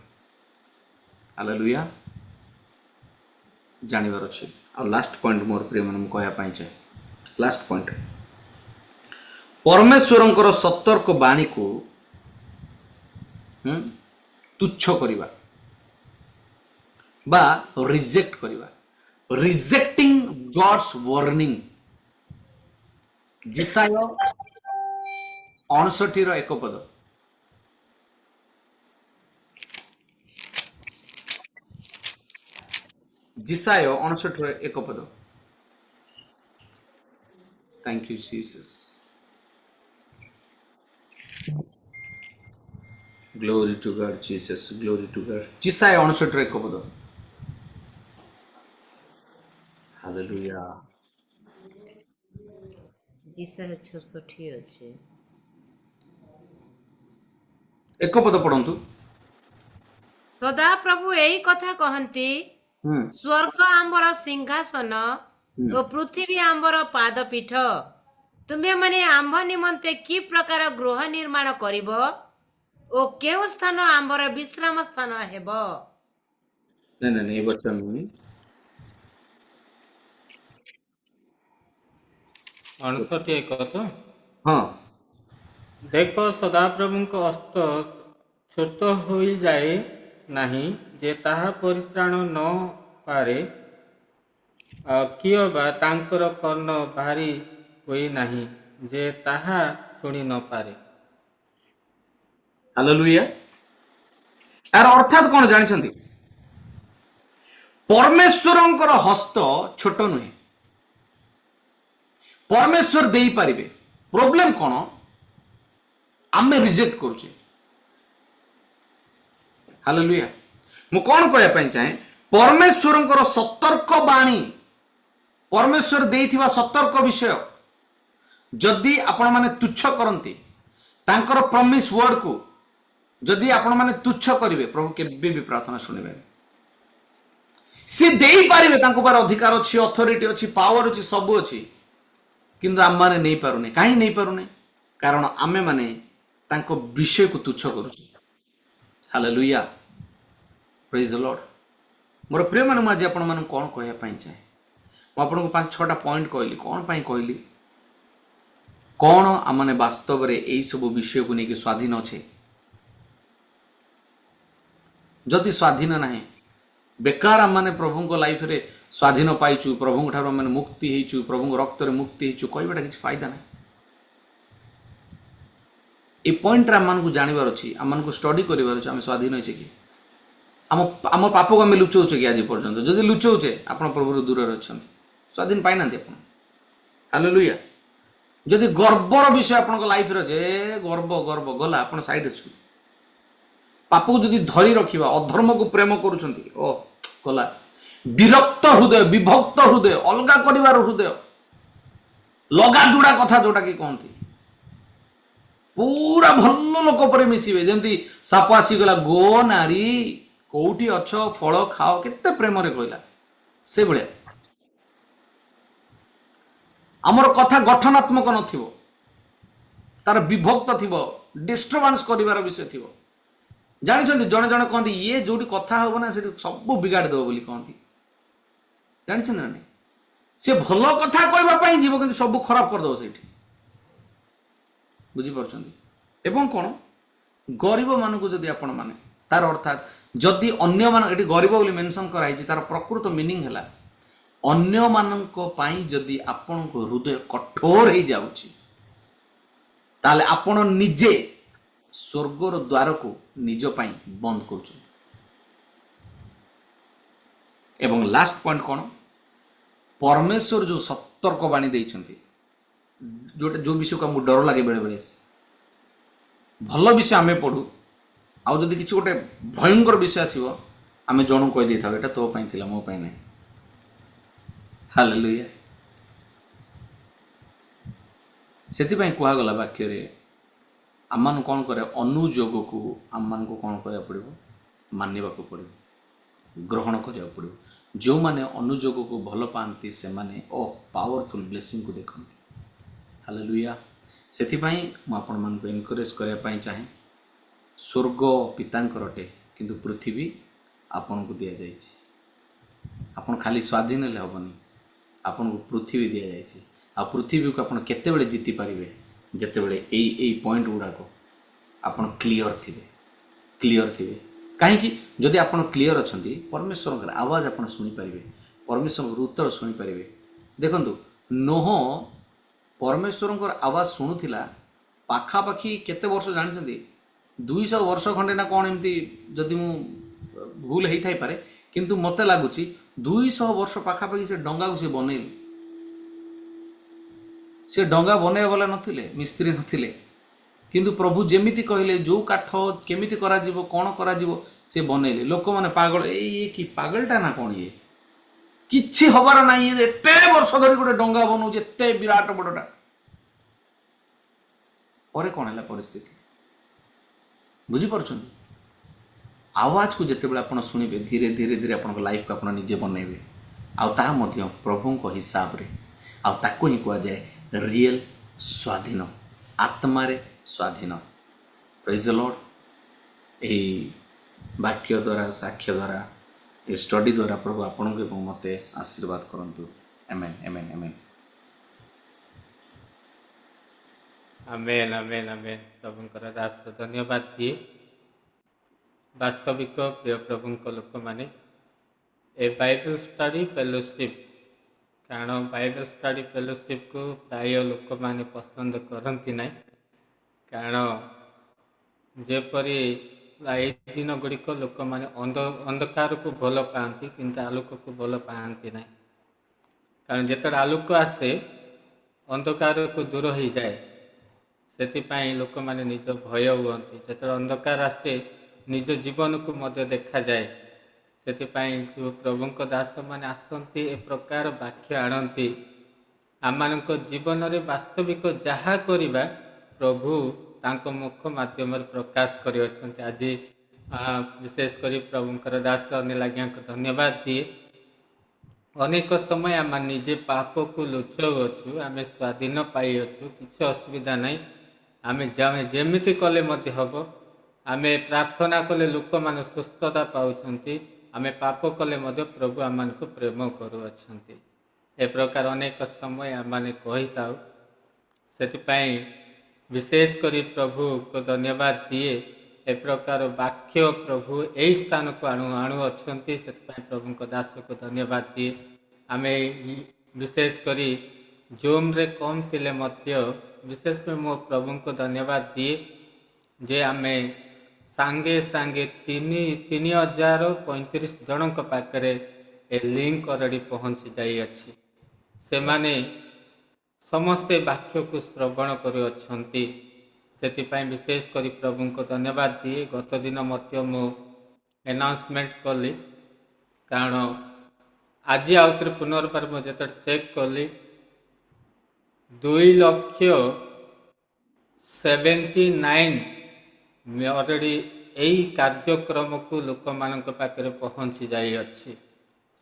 ହାଲେଲୁୟା। ଜାଣିବାର ଅଛି। ଆଉ ଲାଷ୍ଟ ପଏଣ୍ଟ ମୋର ପ୍ରିୟମାନେ ମୁଁ କହିବା ପାଇଁ ଚାହେଁ, ଲାଷ୍ଟ ପଏଣ୍ଟ, ପରମେଶ୍ୱରଙ୍କର ସତର୍କ ବାଣୀକୁ ତୁଚ୍ଛ କରିବା ବା ରିଜେକ୍ଟ କରିବା। ରିଜେକ୍ଟିଂ ଗଡ୍ସ ୱାର୍ନିଂ। ଜିସାୟ 59:1 ପଦ। ଜିସାୟ 59:1 ପଦ। Thank you, Jesus. Glory to God, Jesus. Glory to God. ଜିସାୟ 59:1 ପଦ। Hallelujah.
ଜିସାୟ 66 ଅଛି।
1 ପଦ ପଢ଼ନ୍ତୁ।
ସଦାପ୍ରଭୁ ଏହି କଥା କହନ୍ତି, ସ୍ୱର୍ଗ ଆମ୍ବର ସିଂହାସନ ଓ ପୃଥିବୀ ଆମ୍ବର ପାଦପୀଠ। ତୁମେମାନେ ଆମ୍ଭ ନିମନ୍ତେ କି ପ୍ରକାର ଗୃହ ନିର୍ମାଣ କରିବ ଓ କେଉଁ ସ୍ଥାନ ଆମ୍ବର ବିଶ୍ରାମ ସ୍ଥାନ ହେବ?
ନାଇଁ ଏ ବଚନ ନୁହେଁ।
59:1 ତ?
ହଁ।
ଦେଖ ସଦାପ୍ରଭୁଙ୍କ ହସ୍ତ ଛୋଟ ହୋଇଯାଏ ନାହିଁ ଯେ ତାହା ପରିତ୍ରାଣ ନ ପାରେ, କିଏ ବା ତାଙ୍କର କର୍ଣ୍ଣ ଭାରି ହୋଇ ନାହିଁ ଯେ ତାହା ଶୁଣି ନ ପାରେ।
ହାଲେଲୁୟା। ଏହାର ଅର୍ଥାତ୍ କ'ଣ ଜାଣିଛନ୍ତି? ପରମେଶ୍ୱରଙ୍କର ହସ୍ତ ଛୋଟ ନୁହେଁ। ପରମେଶ୍ୱର ଦେଇପାରିବେ। ପ୍ରୋବ୍ଲେମ କ'ଣ? ଆମେ ରିଜେକ୍ଟ କରୁଛେ। ହାଲେଲୁୟା। ମୁଁ କ'ଣ କହିବା ପାଇଁ ଚାହେଁ, ପରମେଶ୍ୱରଙ୍କର ସତର୍କ ବାଣୀ, ପରମେଶ୍ୱର ଦେଇଥିବା ସତର୍କ ବିଷୟ ଯଦି ଆପଣମାନେ ତୁଚ୍ଛ କରନ୍ତି, ତାଙ୍କର ପ୍ରମିସ୍ ୱାର୍ଡକୁ ଯଦି ଆପଣମାନେ ତୁଚ୍ଛ କରିବେ, ପ୍ରଭୁ କେବେ ବି ପ୍ରାର୍ଥନା ଶୁଣିବେନି। ସେ ଦେଇପାରିବେ, ତାଙ୍କ ପାଖରେ ଅଧିକାର ଅଛି, ଅଥରିଟି ଅଛି, ପାୱାର ଅଛି, ସବୁ ଅଛି, କିନ୍ତୁ ଆମମାନେ ନେଇପାରୁନେ। କାହିଁ ନେଇପାରୁନେ? କାରଣ ଆମେମାନେ ତାଙ୍କ ବିଷୟକୁ ତୁଚ୍ଛ କରୁଛୁ। ହାଲେଲୁୟା, ପ୍ରେଜ୍ ଦ ଲର୍ଡ। ମୋର ପ୍ରିୟମାନେ, ମୁଁ ଆଜି ଆପଣମାନଙ୍କୁ କ'ଣ କହିବା ପାଇଁ ଚାହେଁ, ମୁଁ ଆପଣଙ୍କୁ 5-6ଟା ପଏଣ୍ଟ କହିଲି। କ'ଣ ପାଇଁ କହିଲି? କ'ଣ ଆମମାନେ ବାସ୍ତବରେ ଏଇସବୁ ବିଷୟକୁ ନେଇକି ସ୍ୱାଧୀନ ଅଛେ? ଯଦି ସ୍ୱାଧୀନ ନାହିଁ, ବେକାର ଆମମାନେ ପ୍ରଭୁଙ୍କ ଲାଇଫରେ ସ୍ୱାଧୀନ ପାଇଛୁ, ପ୍ରଭୁଙ୍କ ଠାରୁ ଆମେ ମୁକ୍ତି ହେଇଛୁ, ପ୍ରଭୁଙ୍କ ରକ୍ତରେ ମୁକ୍ତି ହେଇଛୁ, କହିବାଟା କିଛି ଫାଇଦା ନାହିଁ। এই পয়েন্টটা ଆମମାନଙ୍କୁ ଜାଣିବାର ଅଛି, ଆମମାନଙ୍କୁ ଷ୍ଟଡି କରିବାର ଅଛି। ଆମେ ସ୍ୱାଧୀନ ହେଇଛେ କି? ଆମ ପାପକୁ ଆମେ ଲୁଚଉଛେ କି ଆଜି ପର୍ଯ୍ୟନ୍ତ? ଯଦି ଲୁଚଉଛେ, ଆପଣ ପ୍ରଭୁରୁ ଦୂରରେ ଅଛନ୍ତି, ସ୍ୱାଧୀନ ପାଇନାହାନ୍ତି ଆପଣ। ହାଲେଲୁୟା। ଯଦି ଗର୍ବର ବିଷୟ ଆପଣଙ୍କ ଲାଇଫରେ ଅଛି, ଗର୍ବ ଗଲା, ଆପଣ ସାଇଡ୍ ଅଛନ୍ତି। ପାପକୁ ଯଦି ଧରି ରଖିବା, ଅଧର୍ମକୁ ପ୍ରେମ କରୁଛନ୍ତି, ଓ ଗଲା। ବିରକ୍ତ ହୃଦୟ, ବିଭକ୍ତ ହୃଦୟ, ଅଲଗା କରିବାର ହୃଦୟ, ଲଗା ଯୋଡ଼ା କଥା ଯୋଉଟା କି କହନ୍ତି, ପୁରା ଭଲ ଲୋକ ପରେ ମିଶିବେ। ଯେମିତି ସାପ ଆସିଗଲା, ଗୋ ନାରୀ କୋଉଠି ଅଛ, ଫଳ ଖାଅ, କେତେ ପ୍ରେମରେ କହିଲା, ସେଭଳିଆ। ଆମର କଥା ଗଠନାତ୍ମକ ନଥିବ, ତାର ବିଭକ୍ତ ଥିବ, ଡିଷ୍ଟର୍ବାନ୍ସ କରିବାର ବିଷୟ ଥିବ। ଜାଣିଛନ୍ତି, ଜଣେ ଜଣେ କହନ୍ତି ଇଏ ଯୋଉଠି କଥା ହବ ନା ସେଠି ସବୁ ବିଗାଡ଼ି ଦେବ ବୋଲି କହନ୍ତି। ଜାଣିଛନ୍ତି ନା ନାଇଁ? ସେ ଭଲ କଥା କହିବା ପାଇଁ ଯିବ, କିନ୍ତୁ ସବୁ ଖରାପ କରିଦେବ ସେଇଠି। ବୁଝିପାରୁଛନ୍ତି? ଏବଂ କ'ଣ, ଗରିବ ମାନଙ୍କୁ ଯଦି ଆପଣ ମାନେ, ତାର ଅର୍ଥାତ୍ ଯଦି ଅନ୍ୟମାନ, ଏଠି ଗରିବ ବୋଲି ମେନସନ୍ କରାଯାଇଛି, ତାର ପ୍ରକୃତ ମିନିଂ ହେଲା ଅନ୍ୟମାନଙ୍କ ପାଇଁ ଯଦି ଆପଣଙ୍କ ହୃଦୟ କଠୋର ହେଇଯାଉଛି, ତାହେଲେ ଆପଣ ନିଜେ ସ୍ୱର୍ଗର ଦ୍ୱାରକୁ ନିଜ ପାଇଁ ବନ୍ଦ କରୁଛନ୍ତି। ଏବଂ ଲାଷ୍ଟ ପଏଣ୍ଟ କ'ଣ, ପରମେଶ୍ୱର ଯେଉଁ ସତର୍କ ବାଣୀ ଦେଇଛନ୍ତି, ଯେଉଁ ବିଷୟକୁ ଆମକୁ ଡର ଲାଗେ ବେଳେବେଳେ ଆସେ। ଭଲ ବିଷୟ ଆମେ ପଢ଼ୁ, ଆଉ ଯଦି କିଛି ଗୋଟେ ଭୟଙ୍କର ବିଷୟ ଆସିବ, ଆମେ ଜଣକୁ କହିଦେଇଥାଉ ଏଇଟା ତୋ ପାଇଁ ଥିଲା, ମୋ ପାଇଁ ନାହିଁ। ହାଲେଲୁୟା। ସେଥିପାଇଁ କୁହାଗଲା ବାକ୍ୟରେ, ଆମମାନଙ୍କୁ କ'ଣ କରିବା? ଅନୁଯୋଗକୁ ଆମମାନଙ୍କୁ କ'ଣ କରିବାକୁ ପଡ଼ିବ? ମାନିବାକୁ ପଡ଼ିବ, ଗ୍ରହଣ କରିବାକୁ ପଡ଼ିବ। ଯେଉଁମାନେ ଅନୁଯୋଗକୁ ଭଲ ପାଆନ୍ତି, ସେମାନେ ପାୱାରଫୁଲ୍ ବ୍ଲେସିଂକୁ ଦେଖନ୍ତି। ହାଲେଲୁୟା। ସେଥିପାଇଁ ମୁଁ ଆପଣମାନଙ୍କୁ ଏନକରେଜ୍ କରିବା ପାଇଁ ଚାହେଁ, ସ୍ୱର୍ଗ ପିତାଙ୍କର ଅଟେ, କିନ୍ତୁ ପୃଥିବୀ ଆପଣଙ୍କୁ ଦିଆଯାଇଛି। ଆପଣ ଖାଲି ସ୍ୱାଧୀନ ହେଲେ ହେବନି, ଆପଣଙ୍କୁ ପୃଥିବୀ ଦିଆଯାଇଛି। ଆଉ ପୃଥିବୀକୁ ଆପଣ କେତେବେଳେ ଜିତିପାରିବେ? ଯେତେବେଳେ ଏଇ ପଏଣ୍ଟ ଗୁଡ଼ାକ ଆପଣ କ୍ଲିଅର ଥିବେ। କାହିଁକି? ଯଦି ଆପଣ କ୍ଲିଅର ଅଛନ୍ତି, ପରମେଶ୍ୱରଙ୍କର ଆୱାଜ ଆପଣ ଶୁଣିପାରିବେ, ପରମେଶ୍ୱରଙ୍କର ଉତ୍ତର ଶୁଣିପାରିବେ। ଦେଖନ୍ତୁ, ନୋହ ପରମେଶ୍ୱରଙ୍କର ଆୱାଜ ଶୁଣୁଥିଲା ପାଖାପାଖି କେତେ ବର୍ଷ ଜାଣିଛନ୍ତି? 200 ବର୍ଷ ଖଣ୍ଡେ ନା କ'ଣ ଏମିତି, ଯଦି ମୁଁ ଭୁଲ ହେଇଥାଇପାରେ, କିନ୍ତୁ ମୋତେ ଲାଗୁଛି 200 ବର୍ଷ ପାଖାପାଖି ସେ ଡଙ୍ଗାକୁ ସେ ବନେଇଲେ। ସେ ଡଙ୍ଗା ବନେଇବା ବାଲା ନଥିଲେ, ମିସ୍ତ୍ରୀ ନଥିଲେ, କିନ୍ତୁ ପ୍ରଭୁ ଯେମିତି କହିଲେ, ଯେଉଁ କାଠ କେମିତି କରାଯିବ, କ'ଣ କରାଯିବ, ସେ ବନେଇଲେ। ଲୋକମାନେ ପାଗଳ, ଇଏ କି ପାଗଳଟା ନା କ'ଣ, ଇଏ କିଛି ହବାର ନାହିଁ, ଏତେ ବର୍ଷ ଧରି ଗୋଟେ ଡଙ୍ଗା ବନଉଛି, ଏତେ ବିରାଟ ବଡ଼ଟା। ପରେ କ'ଣ ହେଲା ପରିସ୍ଥିତି, ବୁଝିପାରୁଛନ୍ତି? ଆୱାଜକୁ ଯେତେବେଳେ ଆପଣ ଶୁଣିବେ, ଧୀରେ ଧୀରେ ଆପଣଙ୍କ ଲାଇଫକୁ ଆପଣ ନିଜେ ବନେଇବେ, ଆଉ ତାହା ମଧ୍ୟ ପ୍ରଭୁଙ୍କ ହିସାବରେ। ଆଉ ତାକୁ ହିଁ କୁହାଯାଏ ରିଏଲ ସ୍ୱାଧୀନ, ଆତ୍ମାରେ ସ୍ୱାଧୀନ। ପ୍ରେଜ୍ ଦ ଲର୍ଡ। ଏହି ବାକ୍ୟ ଦ୍ୱାରା, ସାକ୍ଷ୍ୟ ଦ୍ୱାରା, ଏ ଷ୍ଟଡି ଦ୍ୱାରା ପ୍ରଭୁ ଆପଣଙ୍କୁ ଏବଂ ମୋତେ ଆଶୀର୍ବାଦ କରନ୍ତୁ। ଆମେନ୍, ଆମେନ୍, ଆମେନ୍।
ଆମେନ୍, ଆମେନ୍, ଆମେନ୍। ପ୍ରଭୁଙ୍କର ଦାସ ଧନ୍ୟବାଦ ଦିଏ। ବାସ୍ତବିକ ପ୍ରିୟ ପ୍ରଭୁଙ୍କ ଲୋକମାନେ, ଏ ବାଇବେଲ ଷ୍ଟଡି ଫେଲୋସିପ୍ କାରଣ ବାଇବେଲ ଷ୍ଟଡି ଫେଲୋସିପ୍କୁ ପ୍ରାୟ ଲୋକମାନେ ପସନ୍ଦ କରନ୍ତି ନାହିଁ, କାରଣ ଯେପରି ଏଇ ଦିନ ଗୁଡ଼ିକ ଲୋକମାନେ ଅନ୍ଧକାରକୁ ଭଲ ପାଆନ୍ତି କିନ୍ତୁ ଆଲୋକକୁ ଭଲ ପାଆନ୍ତି ନାହିଁ। କାରଣ ଯେତେବେଳେ ଆଲୋକ ଆସେ ଅନ୍ଧକାରକୁ ଦୂର ହୋଇଯାଏ, ସେଥିପାଇଁ ଲୋକମାନେ ନିଜ ଭୟ ହୁଅନ୍ତି। ଯେତେବେଳେ ଅନ୍ଧକାର ଆସେ ନିଜ ଜୀବନକୁ ମଧ୍ୟ ଦେଖାଯାଏ। ସେଥିପାଇଁ ଯେଉଁ ପ୍ରଭୁଙ୍କ ଦାସମାନେ ଆସନ୍ତି ଏ ପ୍ରକାର ବାକ୍ୟ ଆଣନ୍ତି, ଆମମାନଙ୍କ ଜୀବନରେ ବାସ୍ତବିକ ଯାହା କରିବା ପ୍ରଭୁ ତାଙ୍କ ମୁଖ ମାଧ୍ୟମରେ ପ୍ରକାଶ କରିଅଛନ୍ତି। ଆଜି ବିଶେଷ କରି ପ୍ରଭୁଙ୍କର ଦାସ ଅନିଲ ଆଜ୍ଞାଙ୍କୁ ଧନ୍ୟବାଦ ଦିଏ। ଅନେକ ସମୟ ଆମେ ନିଜେ ପାପକୁ ଲୁଚାଉଅଛୁ, ଆମେ ସ୍ୱାଧୀନ ପାଇଅଛୁ, କିଛି ଅସୁବିଧା ନାହିଁ, ଆମେ ଯେମିତି କଲେ ମଧ୍ୟ ହେବ। ଆମେ ପ୍ରାର୍ଥନା କଲେ ଲୋକମାନେ ସୁସ୍ଥତା ପାଉଛନ୍ତି, ଆମେ ପାପ କଲେ ମଧ୍ୟ ପ୍ରଭୁ ଆମମାନଙ୍କୁ ପ୍ରେମ କରୁଅଛନ୍ତି। ଏ ପ୍ରକାର ଅନେକ ସମୟ ଆମେ କହିଥାଉ। ସେଥିପାଇଁ ବିଶେଷ କରି ପ୍ରଭୁକୁ ଧନ୍ୟବାଦ ଦିଏ। ଏ ପ୍ରକାର ବାକ୍ୟ ପ୍ରଭୁ ଏହି ସ୍ଥାନକୁ ଆଣୁଅଛନ୍ତି, ସେଥିପାଇଁ ପ୍ରଭୁଙ୍କ ଦାସକୁ ଧନ୍ୟବାଦ ଦିଏ। ଆମେ ବିଶେଷ କରି ଜୁମ୍ରେ କମ୍ ଥିଲେ ମଧ୍ୟ ବିଶେଷ କରି ମୋ ପ୍ରଭୁଙ୍କୁ ଧନ୍ୟବାଦ ଦିଏ ଯେ ଆମେ ସାଙ୍ଗେ ସାଙ୍ଗେ 3035 ଜଣଙ୍କ ପାଖରେ ଏ ଲିଙ୍କ ଅଲରେଡ଼ି ପହଞ୍ଚି ଯାଇଅଛି। ସେମାନେ ସମସ୍ତେ ବାକ୍ୟକୁ ଶ୍ରବଣ କରୁଅଛନ୍ତି। ସେଥିପାଇଁ ବିଶେଷ କରି ପ୍ରଭୁଙ୍କୁ ଧନ୍ୟବାଦ ଦିଏ। ଗତ ଦିନ ମଧ୍ୟ ମୁଁ ଆନାଉନ୍ସମେଣ୍ଟ କଲି, କାରଣ ଆଜି ଆଉଥରେ ପୁନର୍ବାର ମୁଁ ଯେତେବେଳେ ଚେକ୍ କଲି 2,79,000 ଅଲରେଡ଼ି ଏହି କାର୍ଯ୍ୟକ୍ରମକୁ ଲୋକମାନଙ୍କ ପାଖରେ ପହଞ୍ଚି ଯାଇଅଛି।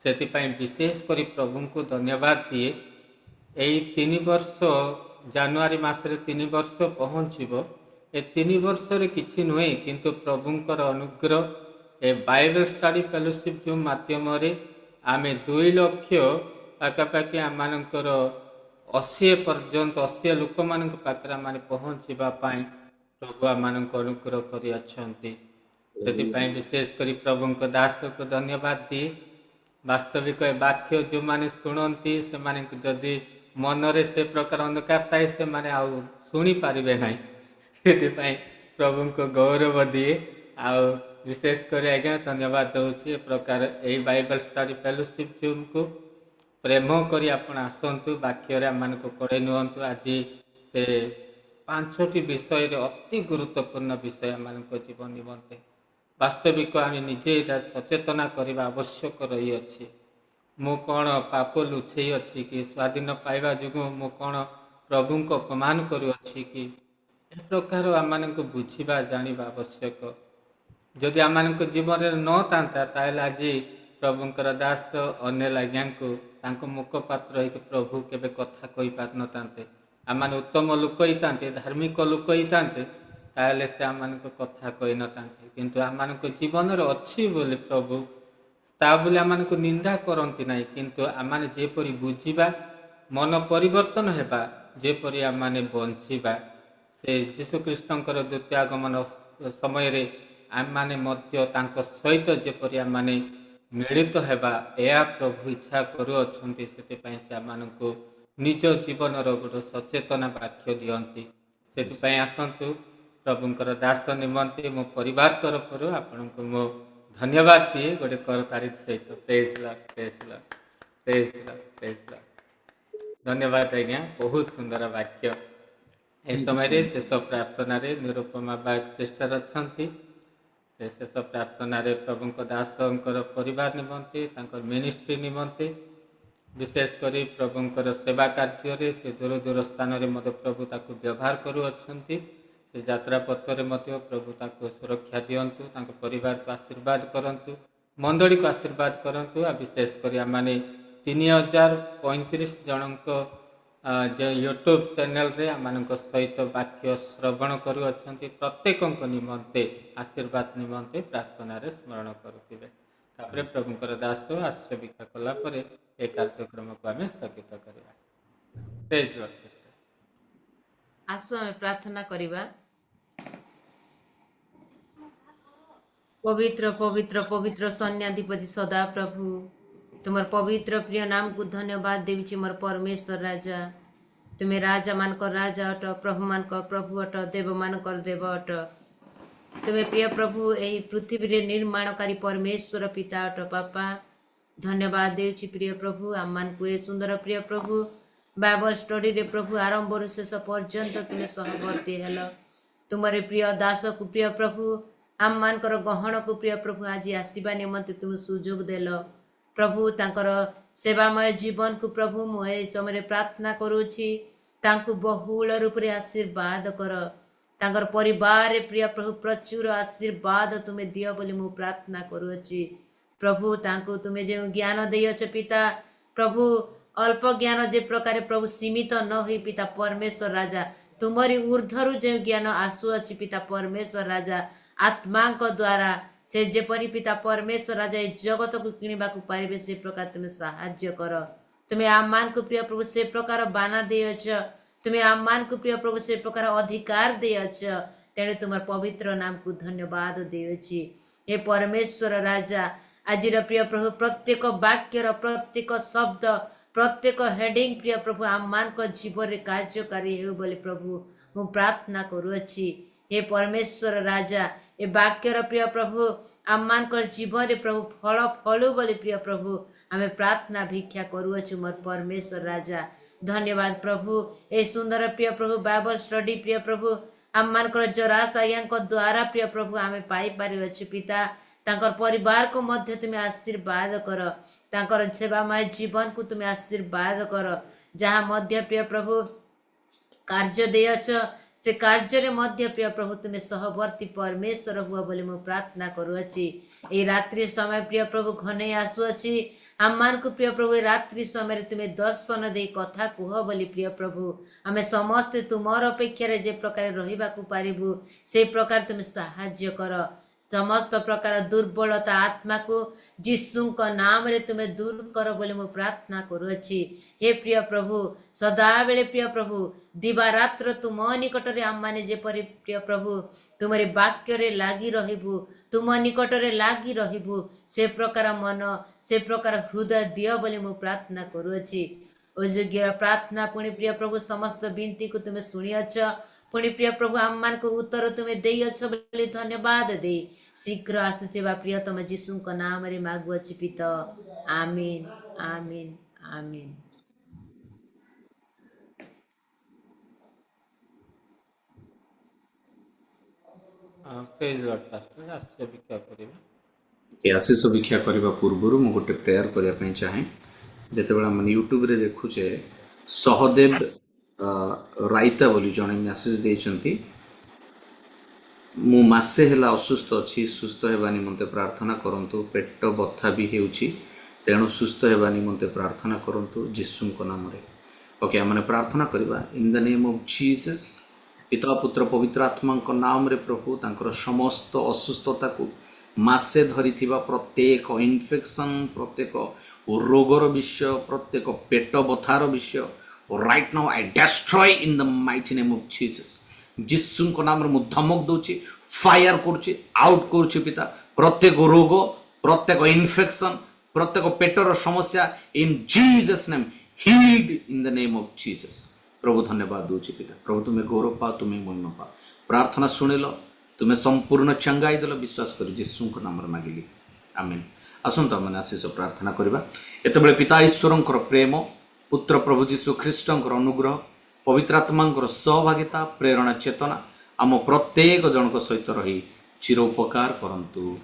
ସେଥିପାଇଁ ବିଶେଷ କରି ପ୍ରଭୁଙ୍କୁ ଧନ୍ୟବାଦ ଦିଏ। ଏଇ 3 ବର୍ଷ ଜାନୁଆରୀ ମାସରେ 3 ବର୍ଷ ପହଞ୍ଚିବ। ଏ 3 ବର୍ଷରେ କିଛି ନୁହେଁ, କିନ୍ତୁ ପ୍ରଭୁଙ୍କର ଅନୁଗ୍ରହ ଏ ବାଇବେଲ ଷ୍ଟଡି ଫେଲୋସିପ୍ ଯେଉଁ ମାଧ୍ୟମରେ ଆମେ 2 ଲକ୍ଷ ପାଖାପାଖି ଆମମାନଙ୍କର 80 ପର୍ଯ୍ୟନ୍ତ 80 ଲୋକମାନଙ୍କ ପାଖରେ ଆମେ ପହଞ୍ଚିବା ପାଇଁ ପ୍ରଭୁ ଆମମାନଙ୍କୁ ଅନୁଗ୍ରହ କରିଅଛନ୍ତି। ସେଥିପାଇଁ ବିଶେଷ କରି ପ୍ରଭୁଙ୍କ ଦାସକୁ ଧନ୍ୟବାଦ ଦିଏ। ବାସ୍ତବିକ ଏ ବାକ୍ୟ ଯେଉଁମାନେ ଶୁଣନ୍ତି ସେମାନଙ୍କୁ ଯଦି ମନରେ ସେ ପ୍ରକାର ଅନ୍ଧକାର ଥାଏ ସେମାନେ ଆଉ ଶୁଣିପାରିବେ ନାହିଁ। ସେଥିପାଇଁ ପ୍ରଭୁଙ୍କୁ ଗୌରବ ଦିଏ। ଆଉ ବିଶେଷ କରି ଆଜ୍ଞା ଧନ୍ୟବାଦ ଦେଉଛି ଏ ପ୍ରକାର ଏହି ବାଇବେଲ ଷ୍ଟଡି ଫେଲୋସିପ୍ ଜୁମ୍କୁ ପ୍ରେମ କରି ଆପଣ ଆସନ୍ତୁ, ବାକ୍ୟରେ ଆମମାନଙ୍କୁ କଢ଼େଇ ନିଅନ୍ତୁ। ଆଜି ସେ 5ଟି ବିଷୟରେ ଅତି ଗୁରୁତ୍ୱପୂର୍ଣ୍ଣ ବିଷୟ ଆମମାନଙ୍କ ଜୀବନ ନିମନ୍ତେ ବାସ୍ତବିକ ଆମେ ନିଜେ ଏଇଟା ସଚେତନା କରିବା ଆବଶ୍ୟକ ରହିଅଛି। ମୁଁ କ'ଣ ପାପ ଲୁଚେଇ ଅଛି କି? ସ୍ୱାଧୀନ ପାଇବା ଯୋଗୁଁ ମୁଁ କ'ଣ ପ୍ରଭୁଙ୍କୁ ଅପମାନ କରୁଅଛି କି? ଏ ପ୍ରକାର ଆମମାନଙ୍କୁ ବୁଝିବା ଜାଣିବା ଆବଶ୍ୟକ। ଯଦି ଆମମାନଙ୍କ ଜୀବନରେ ନଥାନ୍ତା ତାହେଲେ ଆଜି ପ୍ରଭୁଙ୍କର ଦାସ ଅନିଲ ଆଜ୍ଞାଙ୍କୁ ତାଙ୍କ ମୁଖପାତ୍ର ହେଇକି ପ୍ରଭୁ କେବେ କଥା କହିପାରିନଥାନ୍ତେ। ଆମମାନେ ଉତ୍ତମ ଲୋକ ହେଇଥାନ୍ତେ, ଧାର୍ମିକ ଲୋକ ହେଇଥାନ୍ତେ, ତାହେଲେ ସେ ଆମମାନଙ୍କ କଥା କହିନଥାନ୍ତେ। କିନ୍ତୁ ଆମମାନଙ୍କ ଜୀବନରେ ଅଛି ବୋଲି ପ୍ରଭୁ ତା ବୋଲି ଆମମାନଙ୍କୁ ନିନ୍ଦା କରନ୍ତି ନାହିଁ, କିନ୍ତୁ ଆମମାନେ ଯେପରି ବୁଝିବା, ମନ ପରିବର୍ତ୍ତନ ହେବା, ଯେପରି ଆମମାନେ ବଞ୍ଚିବା, ସେ ଯୀଶୁଖ୍ରୀଷ୍ଟଙ୍କର ଦ୍ୱିତୀୟ ଆଗମନ ସମୟରେ ଆମମାନେ ମଧ୍ୟ ତାଙ୍କ ସହିତ ଯେପରି ଆମମାନେ ମିଳିତ ହେବା, ଏହା ପ୍ରଭୁ ଇଚ୍ଛା କରୁଅଛନ୍ତି। ସେଥିପାଇଁ ସେ ଆମମାନଙ୍କୁ ନିଜ ଜୀବନର ଗୋଟେ ସଚେତନା ବାକ୍ୟ ଦିଅନ୍ତି। ସେଥିପାଇଁ ଆସନ୍ତୁ, ପ୍ରଭୁଙ୍କର ଦାସ ନିମନ୍ତେ ମୋ ପରିବାର ତରଫରୁ ଆପଣଙ୍କୁ ମୁଁ ଧନ୍ୟବାଦ ଦିଏ ଗୋଟେ କରତାଳି ସହିତ। ପ୍ରେଜ୍ ଲର୍ଡ, ପ୍ରେଜ୍ ଲର୍ଡ, ପ୍ରେଜ୍ ଲର୍ଡ, ପ୍ରେଜ୍ ଲର୍ଡ। ଧନ୍ୟବାଦ ଆଜ୍ଞା, ବହୁତ ସୁନ୍ଦର ବାକ୍ୟ। ଏ ସମୟରେ ଶେଷ ପ୍ରାର୍ଥନାରେ ନିରୁପମା ବାଗ ସିଷ୍ଟର ଅଛନ୍ତି। ସେ ଶେଷ ପ୍ରାର୍ଥନାରେ ପ୍ରଭୁଙ୍କ ଦାସଙ୍କର ପରିବାର ନିମନ୍ତେ, ତାଙ୍କର ମିନିଷ୍ଟ୍ରି ନିମନ୍ତେ, ବିଶେଷ କରି ପ୍ରଭୁଙ୍କର ସେବା କାର୍ଯ୍ୟରେ ସେ ଦୂର ଦୂର ସ୍ଥାନରେ ମଧ୍ୟ ପ୍ରଭୁ ତାକୁ ବ୍ୟବହାର କରୁଅଛନ୍ତି। ସେ ଯାତ୍ରା ପଥରେ ମଧ୍ୟ ପ୍ରଭୁ ତାକୁ ସୁରକ୍ଷା ଦିଅନ୍ତୁ, ତାଙ୍କ ପରିବାରକୁ ଆଶୀର୍ବାଦ କରନ୍ତୁ, ମଣ୍ଡଳୀକୁ ଆଶୀର୍ବାଦ କରନ୍ତୁ। ଆଉ ବିଶେଷ କରି ଆମମାନେ 3035 ଜଣଙ୍କ ଯେ ୟୁଟ୍ୟୁବ୍ ଚ୍ୟାନେଲରେ ଆମମାନଙ୍କ ସହିତ ବାକ୍ୟ ଶ୍ରବଣ କରୁଅଛନ୍ତି, ପ୍ରତ୍ୟେକଙ୍କ ନିମନ୍ତେ ଆଶୀର୍ବାଦ ନିମନ୍ତେ ପ୍ରାର୍ଥନାରେ ସ୍ମରଣ କରୁଥିବେ। ତାପରେ ପ୍ରଭୁଙ୍କର ଦାସ ଆଶ୍ରୟ ଭିକ୍ଷା କଲା ପରେ ଏ କାର୍ଯ୍ୟକ୍ରମକୁ ଆମେ ସ୍ଥଗିତ କରିବା। ପ୍ରେଜ୍ ଲର୍ଡ ସିଷ୍ଟର।
ଆସୁ ଆମେ ପ୍ରାର୍ଥନା କରିବା। ପବିତ୍ର ପବିତ୍ର ପବିତ୍ର ସୈନ୍ୟାଧିପତି ସଦା ପ୍ରଭୁ, तुमर पवित्र प्रिय नाम को धन्यवाद देवी मोर परमेश्वर राजा तुम्हें राजा मान कर राजा अट प्रभु मान कर प्रभु अट देव मान कर देव अट तुम्हें प्रिय प्रभु यही पृथ्वी रे निर्माणकारी परमेश्वर पिता अट पापा धन्यवाद देउछि प्रिय प्रभु आम मान को ए सुंदर प्रिय प्रभु बाइबल स्टडी रे प्रभु आरंभ रु शेष पर्यंत तुम्हें सहवर्ती हेल तुमरे प्रिय दास को प्रिय प्रभु आम मान कर गहन को प्रिय प्रभु आज आसवा निमंते तुम सुजोग देल प्रभु तांकर सेवामय जीवन को प्रभु मु ए समय प्रार्थना करूछि तांकु बहुल रूप रे आशीर्वाद कर तांकर परिवार रे प्रिय प्रभु प्रचुर आशीर्वाद तुम्हें दियो बोली मु प्रार्थना करूछि प्रभु तांकु तुम्हें जे ज्ञान देयछ पिता प्रभु अल्प ज्ञान जे प्रकार प्रभु सीमित न होई पिता परमेश्वर राजा तुमरी ऊर्ध्वरु जे ज्ञान आसुअछि पिता परमेश्वर राजा आत्मा द्वारा से जेपरी पिता परमेश्वर राजा ए जगत को किणवा को पारिबे से प्रकार तुम्हें साहाय्य कर तुम्हें आमान को प्रिय प्रभु से प्रकार बाना देयछ तुम्हें आमान को प्रिय प्रभु से प्रकार अधिकार देयछ तेणु तुम्हार पवित्र नाम को धन्यवाद देउछि हे परमेश्वर राजा आज प्रिय प्रभु प्रत्येक वाक्यर प्रत्येक शब्द प्रत्येक हेडिंग प्रिय प्रभु आमान को जीवन कार्यकारी हो बोली प्रभु मु प्रार्थना करूछि हे परमेश्वर राजा ए वाक्यर प्रिय प्रभु आमान को जीवन रे प्रभु फल फलु बोली प्रिय प्रभु आमे प्रार्थना भिक्षा करूछु मोर परमेश्वर राजा धन्यवाद प्रभु ए सुंदर प्रिय प्रभु बाइबल स्टडी प्रिय प्रभु आमान को जरास आज्ञा द्वारा प्रिय प्रभु आमे पाई पारिछु पिता तांकर परिवार को मध्य तुम्हें आशीर्वाद कर तांकर सेवामय जीवन को तुम्हें आशीर्वाद कर जहाँ मध्य प्रिय प्रभु कार्य देयछ से कार्य रे मध्य प्रिय प्रभु तुम्हें सहवर्ती परमेश्वर हुआ बोली मु प्रार्थना करूछि ए रात्रि समय प्रिय प्रभु घने आसुछि आमान को प्रिय प्रभु ए रात्रि समय रे तुम्हें दर्शन दे कथा कुह बोली प्रिय प्रभु आमे समस्त तुमर अपेक्षा रे जे प्रकार रहिबा को पारिबु से प्रकार तुम्हें साहाय्य कर समस्त प्रकार दुर्बलता आत्मा को जीशुक नाम रे तुम्हें दूर कर बोली मु प्रार्थना करूछि हे प्रिय प्रभु सदा बेले प्रिय प्रभु दिवा रात्र तुम निकट रे आम माने जेपरि प्रिय प्रभु तुमरे वाक्य रे लागी रहिबु तुम निकट रे लागी रहिबु से प्रकार मन से प्रकार हृदय दियो बोली मु प्रार्थना करूछि ओ योग्य प्रार्थना पुणी प्रिय प्रभु समस्त विनती को तुम्हें सुनियछ पुणी प्रिय प्रभु आम मान को उत्तर तुम्हें देयछ बोली धन्यवाद दे शीघ्र आसुथिबा प्रियतम यीशुक नाम रे मागुछि पिता आमीन आमीन आमीन।
प्रेज लॉर्ड पास्टर आशीष भिक्षा करिबा
ए आशीष भिक्षा करबा पूर्व मु गोटे प्रेयर करिया पई चाहे जेतेबेला मन यूट्यूब रे देखुचे सहदेव राइता बोली जने मैसेज देइचंती मु मासे हेला असुस्थ अछि सुस्थ हेबा निमंते प्रार्थना करंतु पेट बथा भी हेउछि तेणु सुस्थ हेबा निमंते प्रार्थना करंतु यीशुक नाम रे ओके हमने प्रार्थना करबा इन द नेम ऑफ जीसस पिता पुत्र पवित्र आत्मा को नाम रे प्रभु तांकर समस्त असुस्थता को मासे धरी थिबा प्रत्येक इन्फेक्शन प्रत्येक रोगर विषय प्रत्येक पेट बथार विषय right now I destroy in the mighty name of Jesus Yishu को नाम रे मु धमक दोछि फायर करछि आउट करछि पिता प्रत्येक रोग प्रत्येक इन्फेक्शन प्रत्येक पेटर समस्या in Jesus name healed in the name of Jesus प्रभु धन्यवाद दोछि पिता प्रभु तुम्हें गौरव पा तुम्हें महिमा पा प्रार्थना सुनिल तुम्हें संपूर्ण चंगाई देल विश्वास कर यीशु को नाम रे मागिली आमेन। आसंत मैंने आशीष प्रार्थना करबा एतबेले पिता ईश्वरंकर प्रेम पुत्र प्रभु यीशु ख्रीष्टंकर अनुग्रह पवित्र आत्मांकर सहभागिता प्रेरणा चेतना आम प्रत्येक जनक सहित रही चिर उपकार करंतु